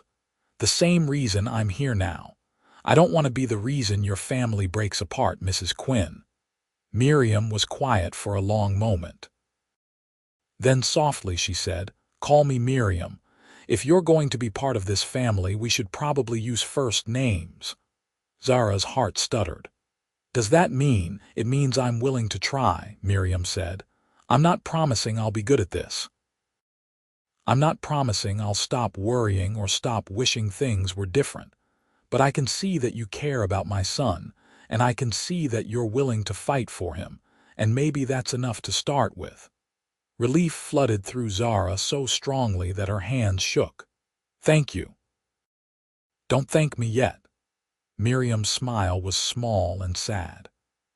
The same reason I'm here now. I don't want to be the reason your family breaks apart, Mrs. Quinn. Miriam was quiet for a long moment. Then softly she said, Call me Miriam. If you're going to be part of this family, we should probably use first names. Zara's heart stuttered. Does that mean? It means I'm willing to try, Miriam said. I'm not promising I'll be good at this. I'm not promising I'll stop worrying or stop wishing things were different. But I can see that you care about my son, and I can see that you're willing to fight for him, and maybe that's enough to start with. Relief flooded through Zara so strongly that her hands shook. Thank you. Don't thank me yet. Miriam's smile was small and sad.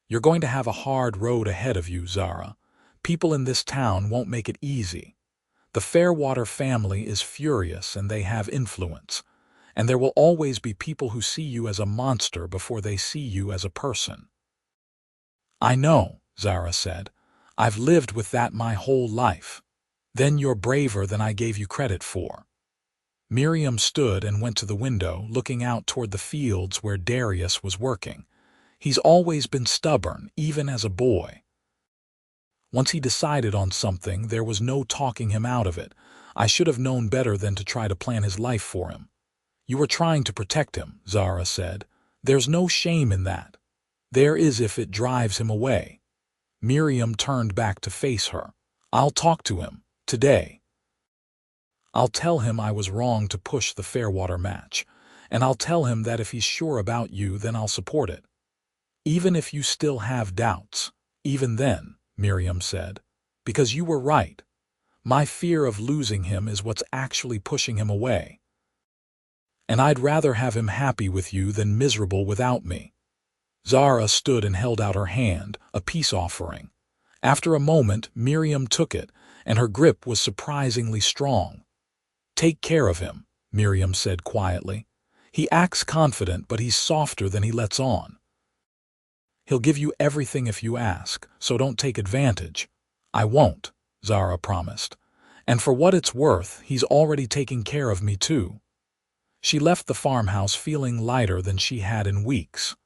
You're going to have a hard road ahead of you, Zara. People in this town won't make it easy. The Fairwater family is furious and they have influence. And there will always be people who see you as a monster before they see you as a person. I know, Zara said. I've lived with that my whole life. Then you're braver than I gave you credit for. Miriam stood and went to the window, looking out toward the fields where Darius was working. He's always been stubborn, even as a boy. Once he decided on something, there was no talking him out of it. I should have known better than to try to plan his life for him. You were trying to protect him, Zara said. There's no shame in that. There is if it drives him away. Miriam turned back to face her. I'll talk to him, today. I'll tell him I was wrong to push the Fairwater match, and I'll tell him that if he's sure about you, then I'll support it. Even if you still have doubts, even then, Miriam said, because you were right. My fear of losing him is what's actually pushing him away. And I'd rather have him happy with you than miserable without me. Zara stood and held out her hand, a peace offering. After a moment, Miriam took it, and her grip was surprisingly strong. "Take care of him," Miriam said quietly. "He acts confident, but he's softer than he lets on. He'll give you everything if you ask, so don't take advantage." "I won't," Zara promised. "And for what it's worth, he's already taking care of me too." She left the farmhouse feeling lighter than she had in weeks.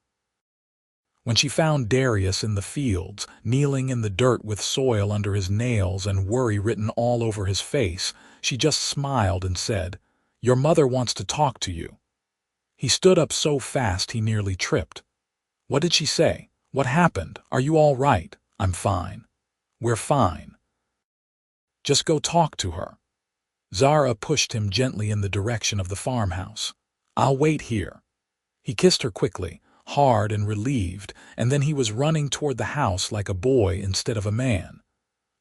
When she found Darius in the fields, kneeling in the dirt with soil under his nails and worry written all over his face, she just smiled and said, "Your mother wants to talk to you." He stood up so fast he nearly tripped. "What did she say? What happened? Are you all right?" "I'm fine. We're fine. Just go talk to her." Zara pushed him gently in the direction of the farmhouse. "I'll wait here." He kissed her quickly, hard and relieved, and then he was running toward the house like a boy instead of a man.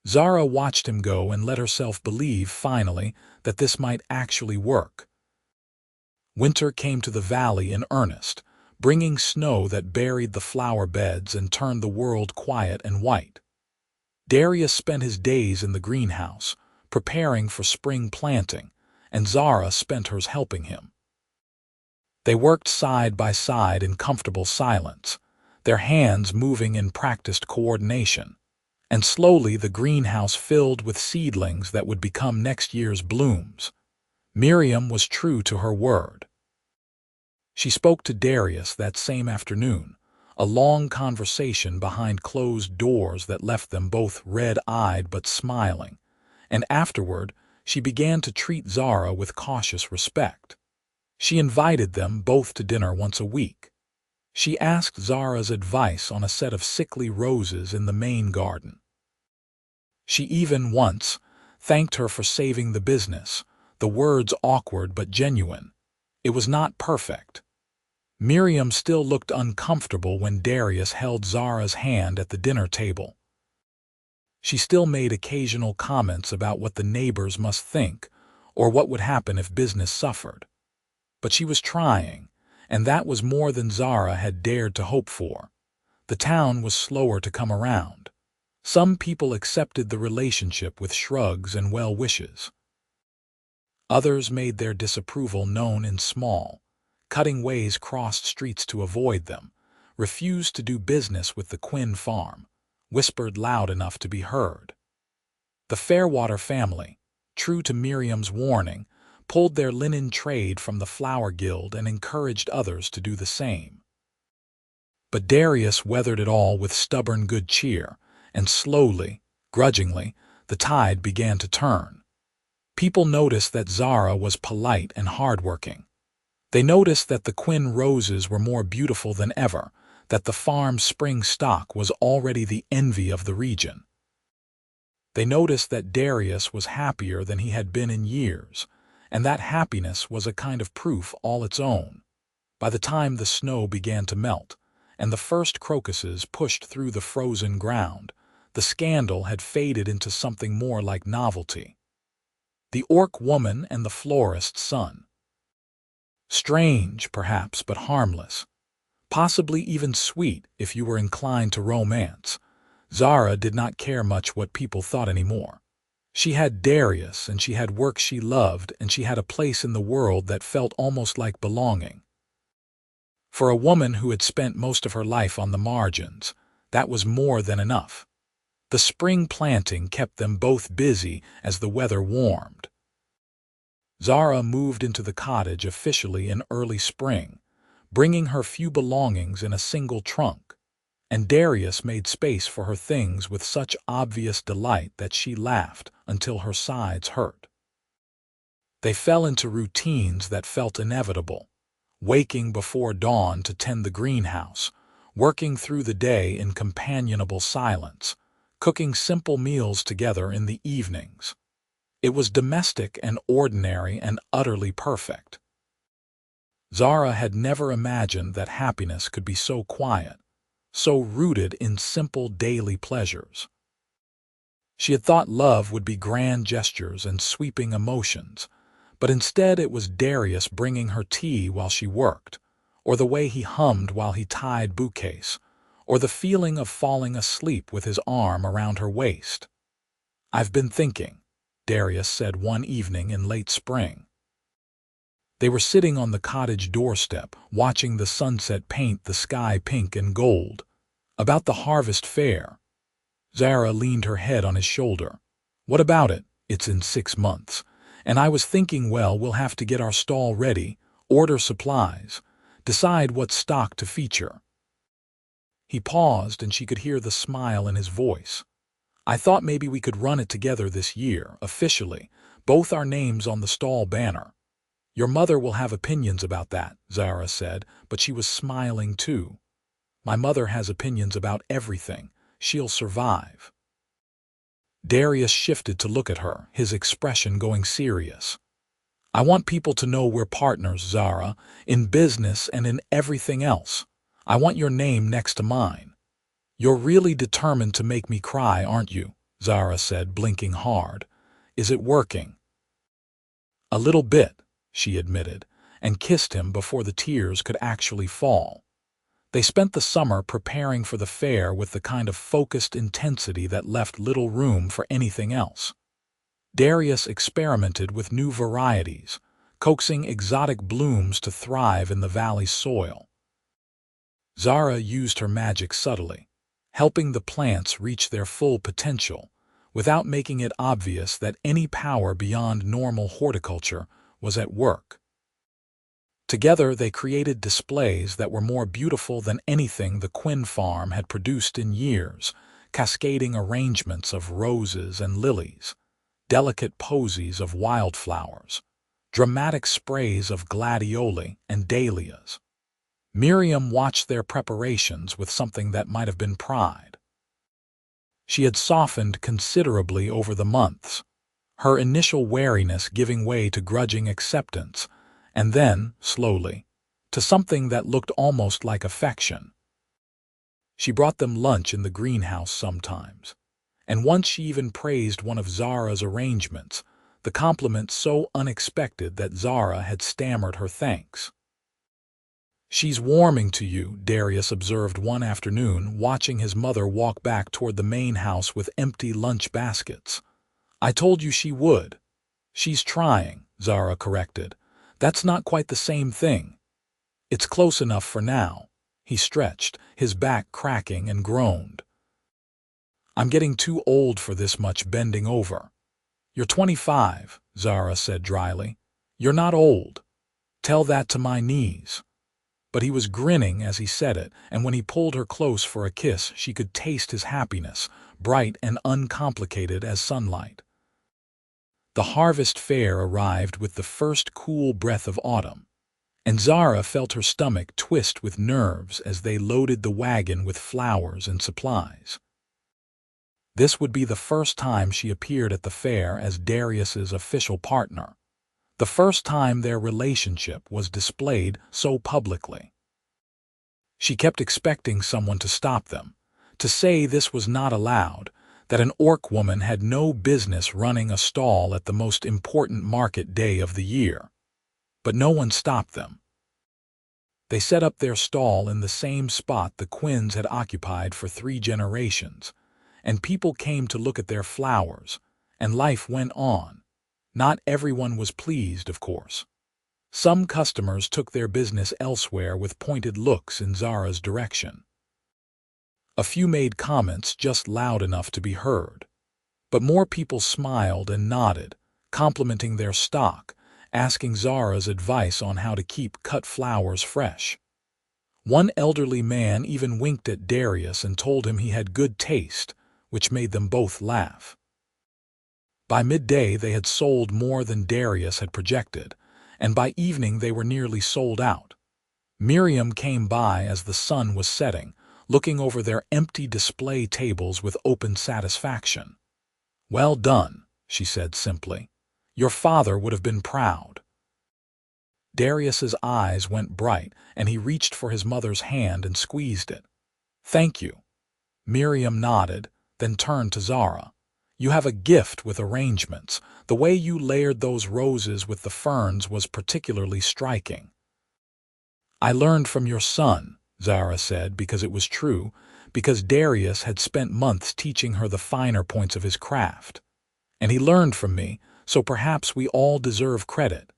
Zara watched him go and let herself believe, finally, that this might actually work. Winter came to the valley in earnest, bringing snow that buried the flower beds and turned the world quiet and white. Darius spent his days in the greenhouse, preparing for spring planting, and Zara spent hers helping him. They worked side by side in comfortable silence, their hands moving in practiced coordination, and slowly the greenhouse filled with seedlings that would become next year's blooms. Miriam was true to her word. She spoke to Darius that same afternoon, a long conversation behind closed doors that left them both red-eyed but smiling, and afterward she began to treat Zara with cautious respect. She invited them both to dinner once a week. She asked Zara's advice on a set of sickly roses in the main garden. She even once thanked her for saving the business, the words awkward but genuine. It was not perfect. Miriam still looked uncomfortable when Darius held Zara's hand at the dinner table. She still made occasional comments about what the neighbors must think, or what would happen if business suffered. But she was trying, and that was more than Zara had dared to hope for. The town was slower to come around. Some people accepted the relationship with shrugs and well wishes. Others made their disapproval known in small, cutting ways, crossed streets to avoid them, refused to do business with the Quinn farm, whispered loud enough to be heard. The Fairwater family, true to Miriam's warning, pulled their linen trade from the flower guild and encouraged others to do the same. But Darius weathered it all with stubborn good cheer, and slowly, grudgingly, the tide began to turn. People noticed that Zara was polite and hardworking. They noticed that the Quinn roses were more beautiful than ever, that the farm's spring stock was already the envy of the region. They noticed that Darius was happier than he had been in years, and that happiness was a kind of proof all its own. By the time the snow began to melt, and the first crocuses pushed through the frozen ground, the scandal had faded into something more like novelty. The orc woman and the florist's son. Strange, perhaps, but harmless. Possibly even sweet if you were inclined to romance. Zara did not care much what people thought anymore. She had Darius, and she had work she loved, and she had a place in the world that felt almost like belonging. For a woman who had spent most of her life on the margins, that was more than enough. The spring planting kept them both busy as the weather warmed. Zara moved into the cottage officially in early spring, bringing her few belongings in a single trunk, and Darius made space for her things with such obvious delight that she laughed until her sides hurt. They fell into routines that felt inevitable, waking before dawn to tend the greenhouse, working through the day in companionable silence, cooking simple meals together in the evenings. It was domestic and ordinary and utterly perfect. Zara had never imagined that happiness could be so quiet, so rooted in simple daily pleasures. She had thought love would be grand gestures and sweeping emotions, but instead it was Darius bringing her tea while she worked, or the way he hummed while he tied bouquets, or the feeling of falling asleep with his arm around her waist. "I've been thinking," Darius said one evening in late spring. They were sitting on the cottage doorstep, watching the sunset paint the sky pink and gold. "About the harvest fair." Zara leaned her head on his shoulder. "What about it? It's in 6 months. And I was thinking, well, we'll have to get our stall ready, order supplies, decide what stock to feature." He paused, and she could hear the smile in his voice. "I thought maybe we could run it together this year, officially, both our names on the stall banner." "Your mother will have opinions about that," Zara said, but she was smiling too. "My mother has opinions about everything. She'll survive." Darius shifted to look at her, his expression going serious. "I want people to know we're partners, Zara, in business and in everything else. I want your name next to mine." "You're really determined to make me cry, aren't you?" Zara said, blinking hard. "Is it working?" "A little bit," she admitted, and kissed him before the tears could actually fall. They spent the summer preparing for the fair with the kind of focused intensity that left little room for anything else. Darius experimented with new varieties, coaxing exotic blooms to thrive in the valley's soil. Zara used her magic subtly, helping the plants reach their full potential, without making it obvious that any power beyond normal horticulture was at work. Together they created displays that were more beautiful than anything the Quinn farm had produced in years, cascading arrangements of roses and lilies, delicate posies of wildflowers, dramatic sprays of gladioli and dahlias. Miriam watched their preparations with something that might have been pride. She had softened considerably over the months, her initial wariness giving way to grudging acceptance, and then, slowly, to something that looked almost like affection. She brought them lunch in the greenhouse sometimes, and once she even praised one of Zara's arrangements, the compliment so unexpected that Zara had stammered her thanks. "She's warming to you," Darius observed one afternoon, watching his mother walk back toward the main house with empty lunch baskets. "I told you she would." "She's trying," Zara corrected. "That's not quite the same thing." "It's close enough for now." He stretched, his back cracking, and groaned. "I'm getting too old for this much bending over." "You're 25, Zara said dryly. "You're not old. Tell that to my knees." But he was grinning as he said it, and when he pulled her close for a kiss, she could taste his happiness, bright and uncomplicated as sunlight. The harvest fair arrived with the first cool breath of autumn, and Zara felt her stomach twist with nerves as they loaded the wagon with flowers and supplies. This would be the first time she appeared at the fair as Darius's official partner, the first time their relationship was displayed so publicly. She kept expecting someone to stop them, to say this was not allowed, that an orc woman had no business running a stall at the most important market day of the year. But no one stopped them. They set up their stall in the same spot the Quinns had occupied for 3 generations, and people came to look at their flowers, and life went on. Not everyone was pleased, of course. Some customers took their business elsewhere with pointed looks in Zara's direction. A few made comments just loud enough to be heard, but more people smiled and nodded, complimenting their stock, asking Zara's advice on how to keep cut flowers fresh. One elderly man even winked at Darius and told him he had good taste, which made them both laugh. By midday they had sold more than Darius had projected, and by evening they were nearly sold out. Miriam came by as the sun was setting, looking over their empty display tables with open satisfaction. "Well done," she said simply. "Your father would have been proud." Darius's eyes went bright, and he reached for his mother's hand and squeezed it. "Thank you." Miriam nodded, then turned to Zara. "You have a gift with arrangements. The way you layered those roses with the ferns was particularly striking." I learned from your son, Zara said, because it was true, because Darius had spent months teaching her the finer points of his craft. And he learned from me, so perhaps we all deserve credit.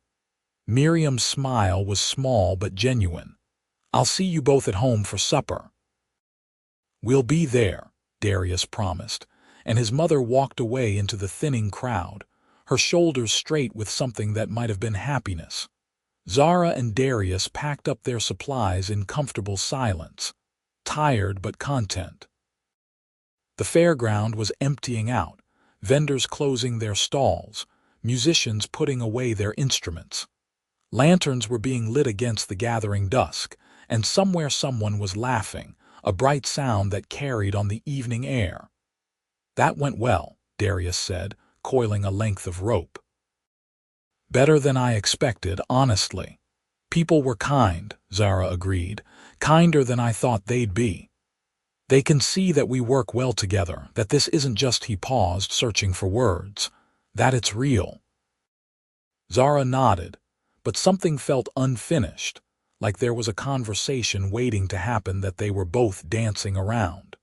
Miriam's smile was small but genuine. I'll see you both at home for supper. We'll be there, Darius promised, and his mother walked away into the thinning crowd, her shoulders straight with something that might have been happiness. Zara and Darius packed up their supplies in comfortable silence, tired but content. The fairground was emptying out, vendors closing their stalls, musicians putting away their instruments. Lanterns were being lit against the gathering dusk, and somewhere someone was laughing, a bright sound that carried on the evening air. That went well, Darius said, coiling a length of rope. Better than I expected, honestly. People were kind, Zara agreed, kinder than I thought they'd be. They can see that we work well together, that this isn't just he paused, searching for words, that it's real. Zara nodded, but something felt unfinished, like there was a conversation waiting to happen that they were both dancing around.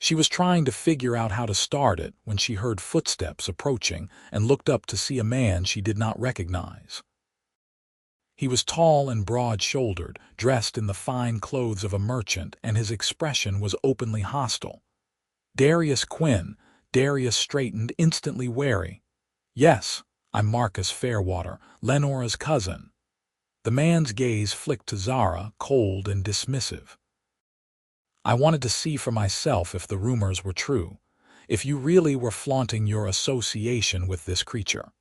She was trying to figure out how to start it when she heard footsteps approaching and looked up to see a man she did not recognize. He was tall and broad-shouldered, dressed in the fine clothes of a merchant, and his expression was openly hostile. Darius Quinn. Darius straightened, instantly wary. Yes, I'm Marcus Fairwater, Lenora's cousin. The man's gaze flicked to Zara, cold and dismissive. I wanted to see for myself if the rumors were true, if you really were flaunting your association with this creature.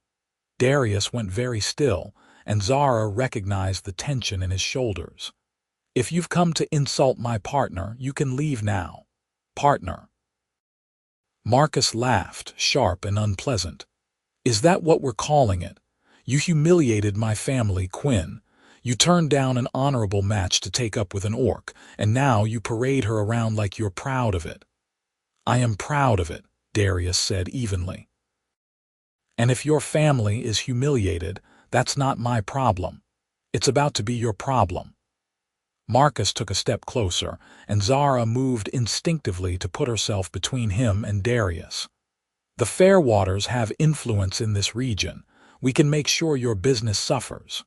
Darius went very still, and Zara recognized the tension in his shoulders. If you've come to insult my partner, you can leave now. Partner. Marcus laughed, sharp and unpleasant. Is that what we're calling it? You humiliated my family, Quinn. You turned down an honorable match to take up with an orc, and now you parade her around like you're proud of it. I am proud of it, Darius said evenly. And if your family is humiliated, that's not my problem. It's about to be your problem. Marcus took a step closer, and Zara moved instinctively to put herself between him and Darius. The Fairwaters have influence in this region. We can make sure your business suffers.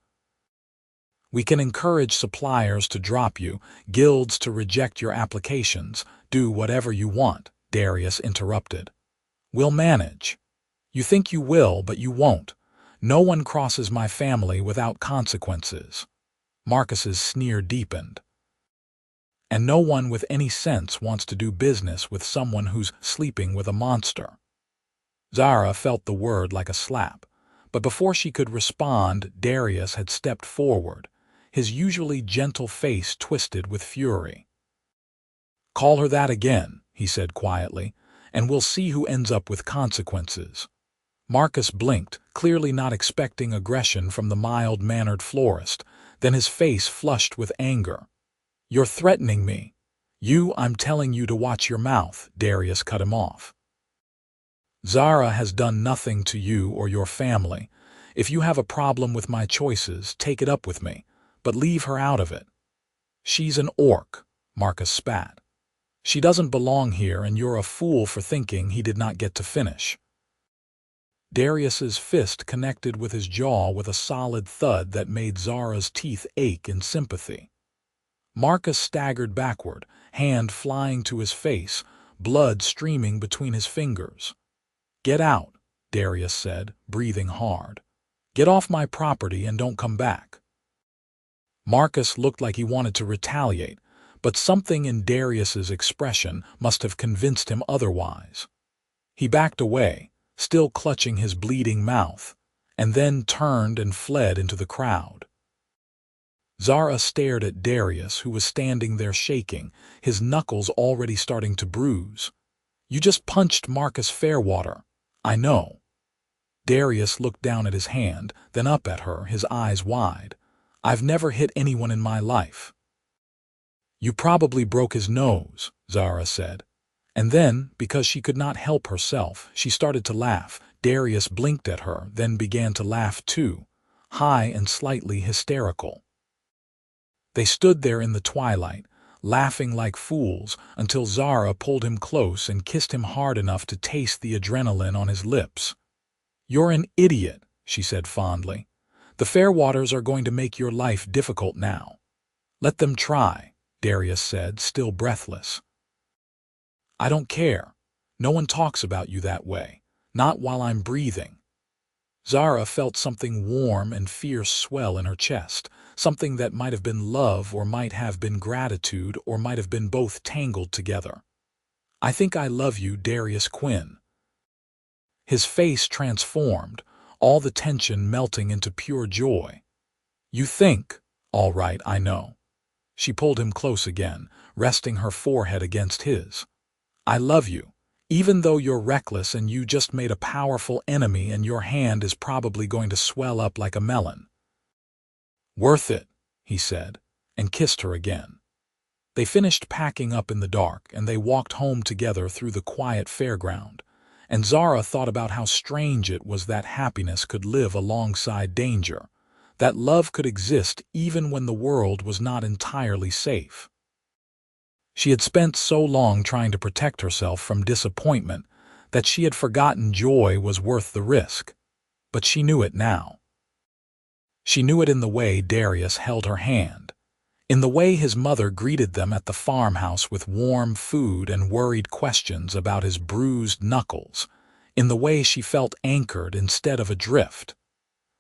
We can encourage suppliers to drop you, guilds to reject your applications, do whatever you want, Darius interrupted. We'll manage. You think you will, but you won't. No one crosses my family without consequences. Marcus's sneer deepened. And no one with any sense wants to do business with someone who's sleeping with a monster. Zara felt the word like a slap, but before she could respond, Darius had stepped forward, his usually gentle face twisted with fury. Call her that again, he said quietly, and we'll see who ends up with consequences. Marcus blinked, clearly not expecting aggression from the mild-mannered florist, then his face flushed with anger. You're threatening me. I'm telling you to watch your mouth, Darius cut him off. Zara has done nothing to you or your family. If you have a problem with my choices, take it up with me, but leave her out of it. She's an orc, Marcus spat. She doesn't belong here, and you're a fool for thinking he did not get to finish. Darius's fist connected with his jaw with a solid thud that made Zara's teeth ache in sympathy. Marcus staggered backward, hand flying to his face, blood streaming between his fingers. Get out, Darius said, breathing hard. Get off my property and don't come back. Marcus looked like he wanted to retaliate, but something in Darius's expression must have convinced him otherwise. He backed away, still clutching his bleeding mouth, and then turned and fled into the crowd. Zara stared at Darius, who was standing there shaking, his knuckles already starting to bruise. You just punched Marcus Fairwater. I know. Darius looked down at his hand, then up at her, his eyes wide. I've never hit anyone in my life. You probably broke his nose, Zara said. And then, because she could not help herself, she started to laugh. Darius blinked at her, then began to laugh too, high and slightly hysterical. They stood there in the twilight, laughing like fools, until Zara pulled him close and kissed him hard enough to taste the adrenaline on his lips. "You're an idiot," she said fondly. "The Fairwaters are going to make your life difficult now." "Let them try," Darius said, still breathless. "I don't care. No one talks about you that way. Not while I'm breathing." Zara felt something warm and fierce swell in her chest, something that might have been love or might have been gratitude or might have been both tangled together. "I think I love you, Darius Quinn." His face transformed, all the tension melting into pure joy. "You think? All right, I know." She pulled him close again, resting her forehead against his. "I love you, even though you're reckless and you just made a powerful enemy and your hand is probably going to swell up like a melon." "Worth it," he said, and kissed her again. They finished packing up in the dark, and they walked home together through the quiet fairground. And Zara thought about how strange it was that happiness could live alongside danger, that love could exist even when the world was not entirely safe. She had spent so long trying to protect herself from disappointment that she had forgotten joy was worth the risk. But she knew it now. She knew it in the way Darius held her hand, in the way his mother greeted them at the farmhouse with warm food and worried questions about his bruised knuckles, in the way she felt anchored instead of adrift.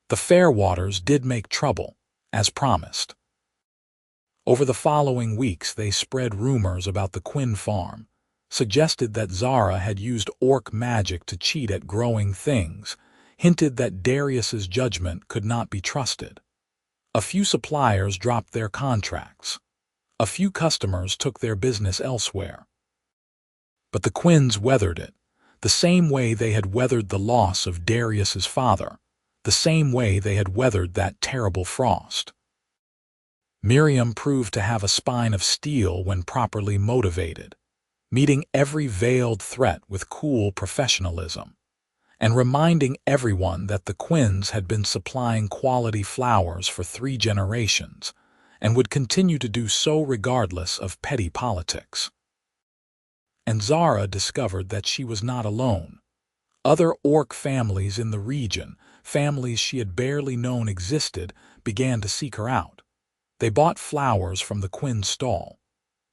The Fairwaters did make trouble, as promised. Over the following weeks they spread rumors about the Quinn farm, suggested that Zara had used orc magic to cheat at growing things, hinted that Darius's judgment could not be trusted. A few suppliers dropped their contracts. A few customers took their business elsewhere. But the Quinns weathered it, the same way they had weathered the loss of Darius's father, the same way they had weathered that terrible frost. Miriam proved to have a spine of steel when properly motivated, meeting every veiled threat with cool professionalism, and reminding everyone that the Quinns had been supplying quality flowers for 3 generations and would continue to do so regardless of petty politics. And Zara discovered that she was not alone. Other orc families in the region, families she had barely known existed, began to seek her out. They bought flowers from the Quinn stall.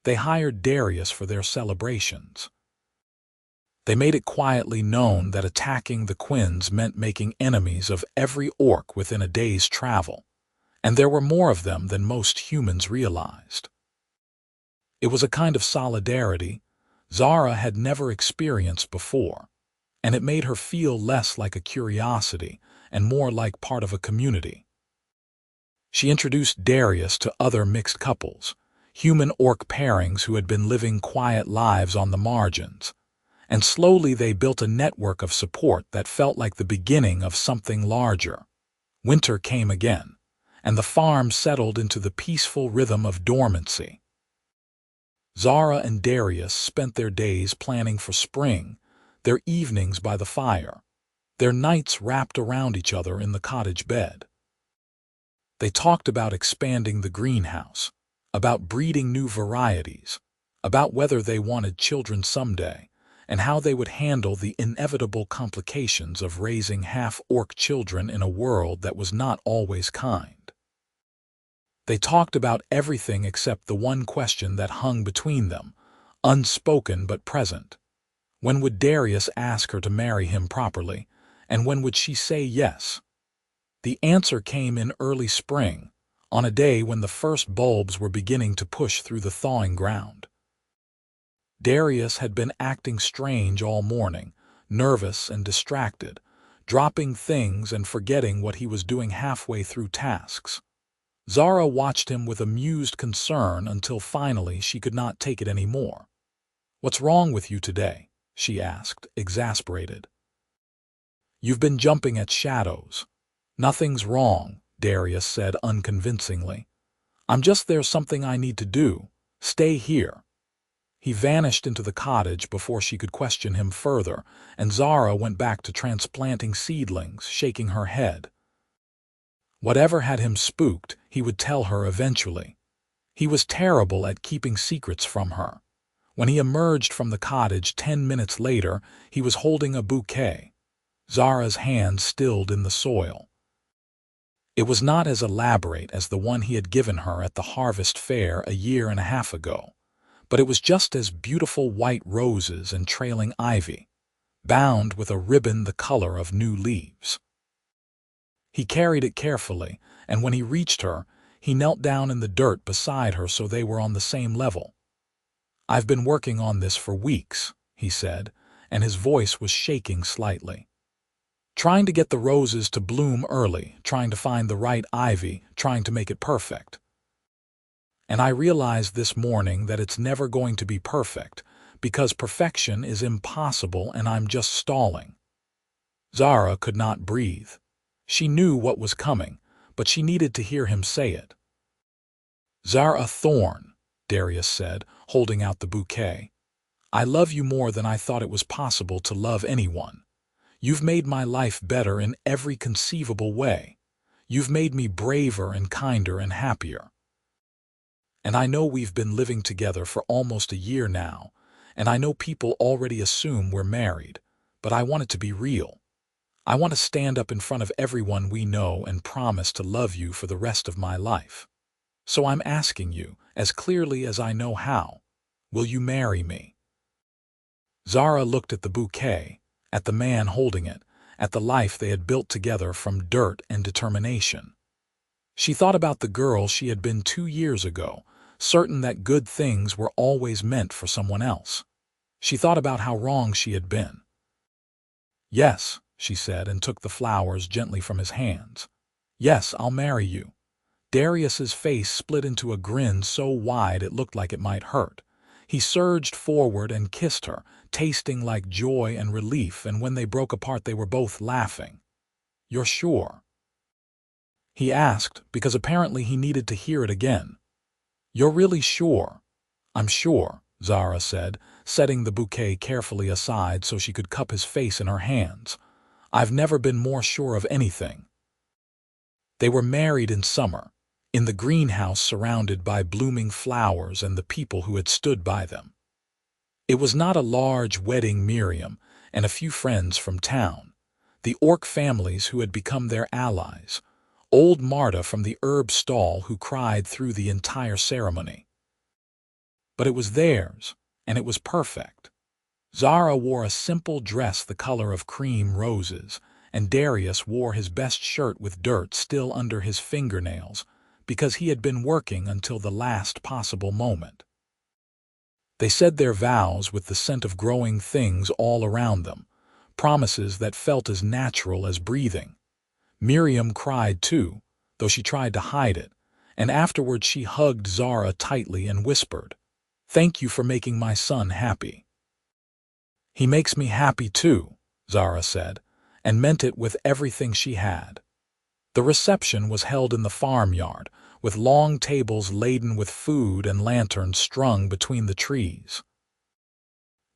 They hired Darius for their celebrations. They made it quietly known that attacking the Quinns meant making enemies of every orc within a day's travel, and there were more of them than most humans realized. It was a kind of solidarity Zara had never experienced before, and it made her feel less like a curiosity and more like part of a community. She introduced Darius to other mixed couples, human-orc pairings who had been living quiet lives on the margins, and slowly they built a network of support that felt like the beginning of something larger. Winter came again, and the farm settled into the peaceful rhythm of dormancy. Zara and Darius spent their days planning for spring, their evenings by the fire, their nights wrapped around each other in the cottage bed. They talked about expanding the greenhouse, about breeding new varieties, about whether they wanted children someday, and how they would handle the inevitable complications of raising half-orc children in a world that was not always kind. They talked about everything except the one question that hung between them, unspoken but present. When would Darius ask her to marry him properly, and when would she say yes? The answer came in early spring, on a day when the first bulbs were beginning to push through the thawing ground. Darius had been acting strange all morning, nervous and distracted, dropping things and forgetting what he was doing halfway through tasks. Zara watched him with amused concern until finally she could not take it any more. "What's wrong with you today?" she asked, exasperated. "You've been jumping at shadows." "Nothing's wrong," Darius said unconvincingly. There's something I need to do. Stay here." He vanished into the cottage before she could question him further, and Zara went back to transplanting seedlings, shaking her head. Whatever had him spooked, he would tell her eventually. He was terrible at keeping secrets from her. When he emerged from the cottage 10 minutes later, he was holding a bouquet, Zara's hand stilled in the soil. It was not as elaborate as the one he had given her at the harvest fair a year and a half ago, but it was just as beautiful white roses and trailing ivy, bound with a ribbon the color of new leaves. He carried it carefully, and when he reached her, he knelt down in the dirt beside her so they were on the same level. "I've been working on this for weeks," he said, and his voice was shaking slightly. "Trying to get the roses to bloom early, trying to find the right ivy, trying to make it perfect. And I realized this morning that it's never going to be perfect, because perfection is impossible and I'm just stalling." Zara could not breathe. She knew what was coming, but she needed to hear him say it. "Zara Thorne," Darius said, holding out the bouquet. "I love you more than I thought it was possible to love anyone. You've made my life better in every conceivable way. You've made me braver and kinder and happier. And I know we've been living together for almost a year now, and I know people already assume we're married, but I want it to be real. I want to stand up in front of everyone we know and promise to love you for the rest of my life. So I'm asking you, as clearly as I know how, will you marry me?" Zara looked at the bouquet, at the man holding it, at the life they had built together from dirt and determination. She thought about the girl she had been 2 years ago, certain that good things were always meant for someone else. She thought about how wrong she had been. "Yes," she said, and took the flowers gently from his hands. "Yes, I'll marry you." Darius's face split into a grin so wide it looked like it might hurt. He surged forward and kissed her, tasting like joy and relief, and when they broke apart they were both laughing. "You're sure?" he asked, because apparently he needed to hear it again. "You're really sure?" "I'm sure," Zara said, setting the bouquet carefully aside so she could cup his face in her hands. "I've never been more sure of anything." They were married in summer, in the greenhouse surrounded by blooming flowers and the people who had stood by them. It was not a large wedding. Miriam and a few friends from town, the Orc families who had become their allies, old Marta from the herb stall who cried through the entire ceremony. But it was theirs, and it was perfect. Zara wore a simple dress the color of cream roses, and Darius wore his best shirt with dirt still under his fingernails, because he had been working until the last possible moment. They said their vows with the scent of growing things all around them, promises that felt as natural as breathing. Miriam cried too, though she tried to hide it, and afterward she hugged Zara tightly and whispered, "Thank you for making my son happy." "He makes me happy too," Zara said, and meant it with everything she had. The reception was held in the farmyard, with long tables laden with food and lanterns strung between the trees.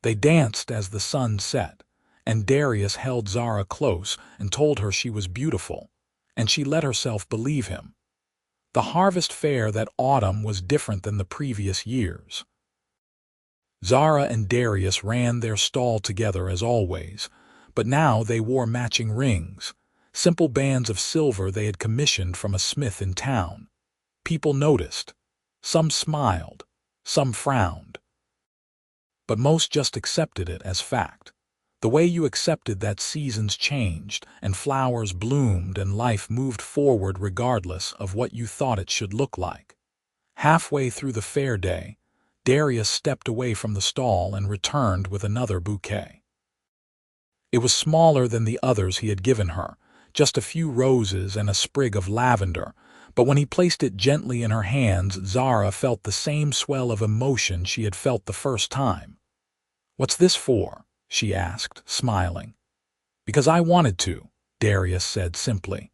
They danced as the sun set, and Darius held Zara close and told her she was beautiful, and she let herself believe him. The harvest fair that autumn was different than the previous years. Zara and Darius ran their stall together as always, but now they wore matching rings, simple bands of silver they had commissioned from a smith in town. People noticed. Some smiled, some frowned. But most just accepted it as fact. The way you accepted that seasons changed and flowers bloomed and life moved forward regardless of what you thought it should look like. Halfway through the fair day, Darius stepped away from the stall and returned with another bouquet. It was smaller than the others he had given her, just a few roses and a sprig of lavender, but when he placed it gently in her hands, Zara felt the same swell of emotion she had felt the first time. "What's this for?" she asked, smiling. "Because I wanted to," Darius said simply.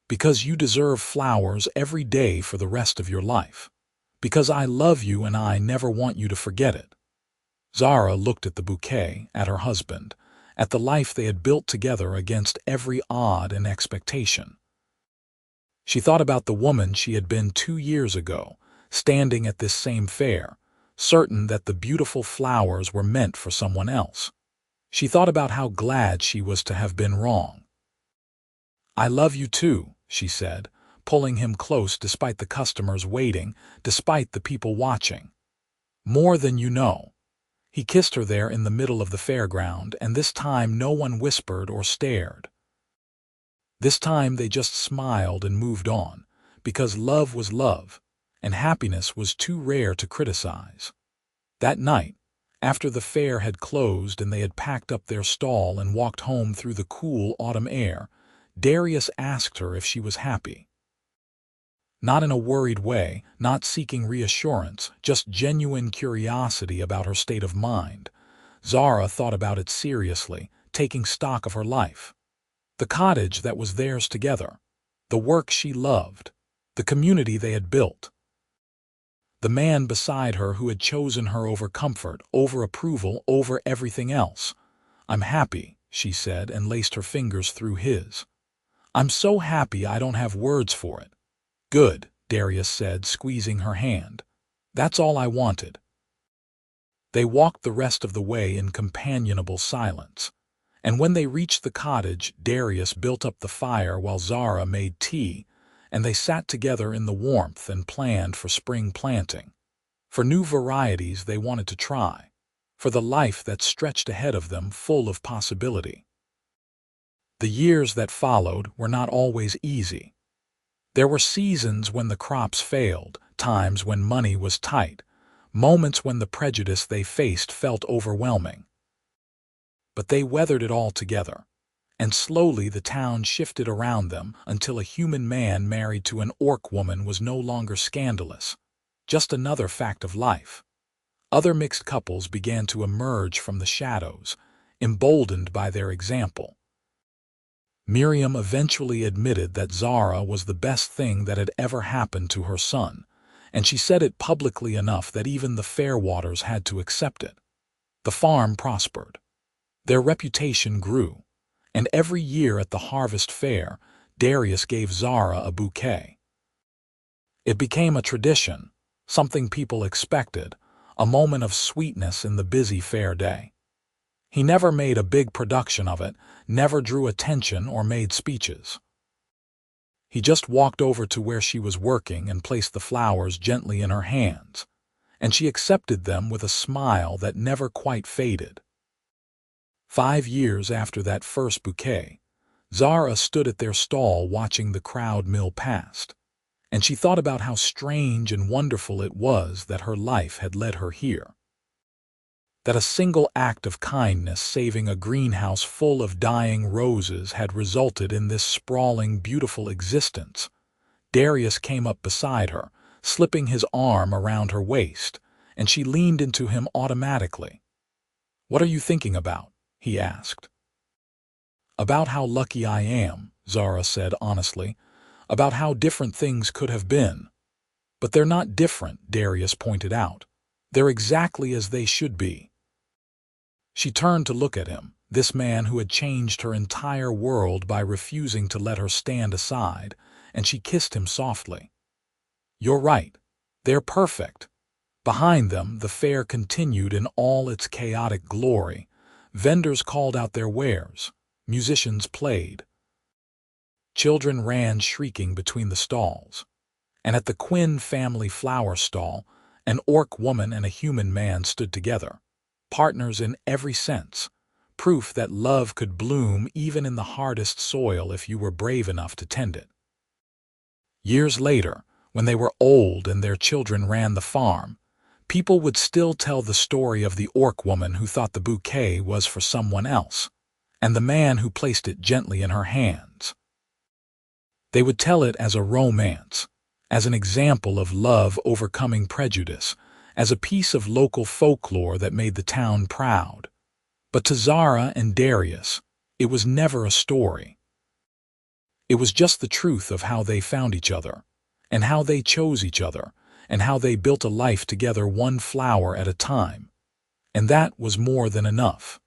"Because you deserve flowers every day for the rest of your life. Because I love you and I never want you to forget it." Zara looked at the bouquet, at her husband, at the life they had built together against every odd and expectation. She thought about the woman she had been 2 years ago, standing at this same fair, certain that the beautiful flowers were meant for someone else. She thought about how glad she was to have been wrong. "I love you too," she said, pulling him close despite the customers waiting, despite the people watching. "More than you know." He kissed her there in the middle of the fairground, and this time no one whispered or stared. This time they just smiled and moved on, because love was love, and happiness was too rare to criticize. That night, after the fair had closed and they had packed up their stall and walked home through the cool autumn air, Darius asked her if she was happy. Not in a worried way, not seeking reassurance, just genuine curiosity about her state of mind. Zara thought about it seriously, taking stock of her life. The cottage that was theirs together, the work she loved, the community they had built. The man beside her who had chosen her over comfort, over approval, over everything else. "I'm happy," she said, and laced her fingers through his. "I'm so happy I don't have words for it." "Good," Darius said, squeezing her hand. "That's all I wanted." They walked the rest of the way in companionable silence. And when they reached the cottage, Darius built up the fire while Zara made tea, and they sat together in the warmth and planned for spring planting. For new varieties they wanted to try. For the life that stretched ahead of them full of possibility. The years that followed were not always easy. There were seasons when the crops failed, times when money was tight, moments when the prejudice they faced felt overwhelming. But they weathered it all together, and slowly the town shifted around them until a human man married to an orc woman was no longer scandalous, just another fact of life. Other mixed couples began to emerge from the shadows, emboldened by their example. Miriam eventually admitted that Zara was the best thing that had ever happened to her son, and she said it publicly enough that even the Fairwaters had to accept it. The farm prospered. Their reputation grew, and every year at the harvest fair, Darius gave Zara a bouquet. It became a tradition, something people expected, a moment of sweetness in the busy fair day. He never made a big production of it, never drew attention or made speeches. He just walked over to where she was working and placed the flowers gently in her hands, and she accepted them with a smile that never quite faded. 5 years after that first bouquet, Zara stood at their stall watching the crowd mill past, and she thought about how strange and wonderful it was that her life had led her here. That a single act of kindness saving a greenhouse full of dying roses had resulted in this sprawling, beautiful existence. Darius came up beside her, slipping his arm around her waist, and she leaned into him automatically. "What are you thinking about?" he asked. "About how lucky I am," Zara said honestly, "about how different things could have been." "But they're not different," Darius pointed out. "They're exactly as they should be." She turned to look at him, this man who had changed her entire world by refusing to let her stand aside, and she kissed him softly. "You're right. They're perfect." Behind them, the fair continued in all its chaotic glory. Vendors called out their wares. Musicians played. Children ran shrieking between the stalls. And at the Quinn family flower stall, an orc woman and a human man stood together, partners in every sense, proof that love could bloom even in the hardest soil if you were brave enough to tend it. Years later, when they were old and their children ran the farm, people would still tell the story of the orc woman who thought the bouquet was for someone else, and the man who placed it gently in her hands. They would tell it as a romance, as an example of love overcoming prejudice, as a piece of local folklore that made the town proud. But to Zara and Darius, it was never a story. It was just the truth of how they found each other, and how they chose each other, and how they built a life together one flower at a time. And that was more than enough.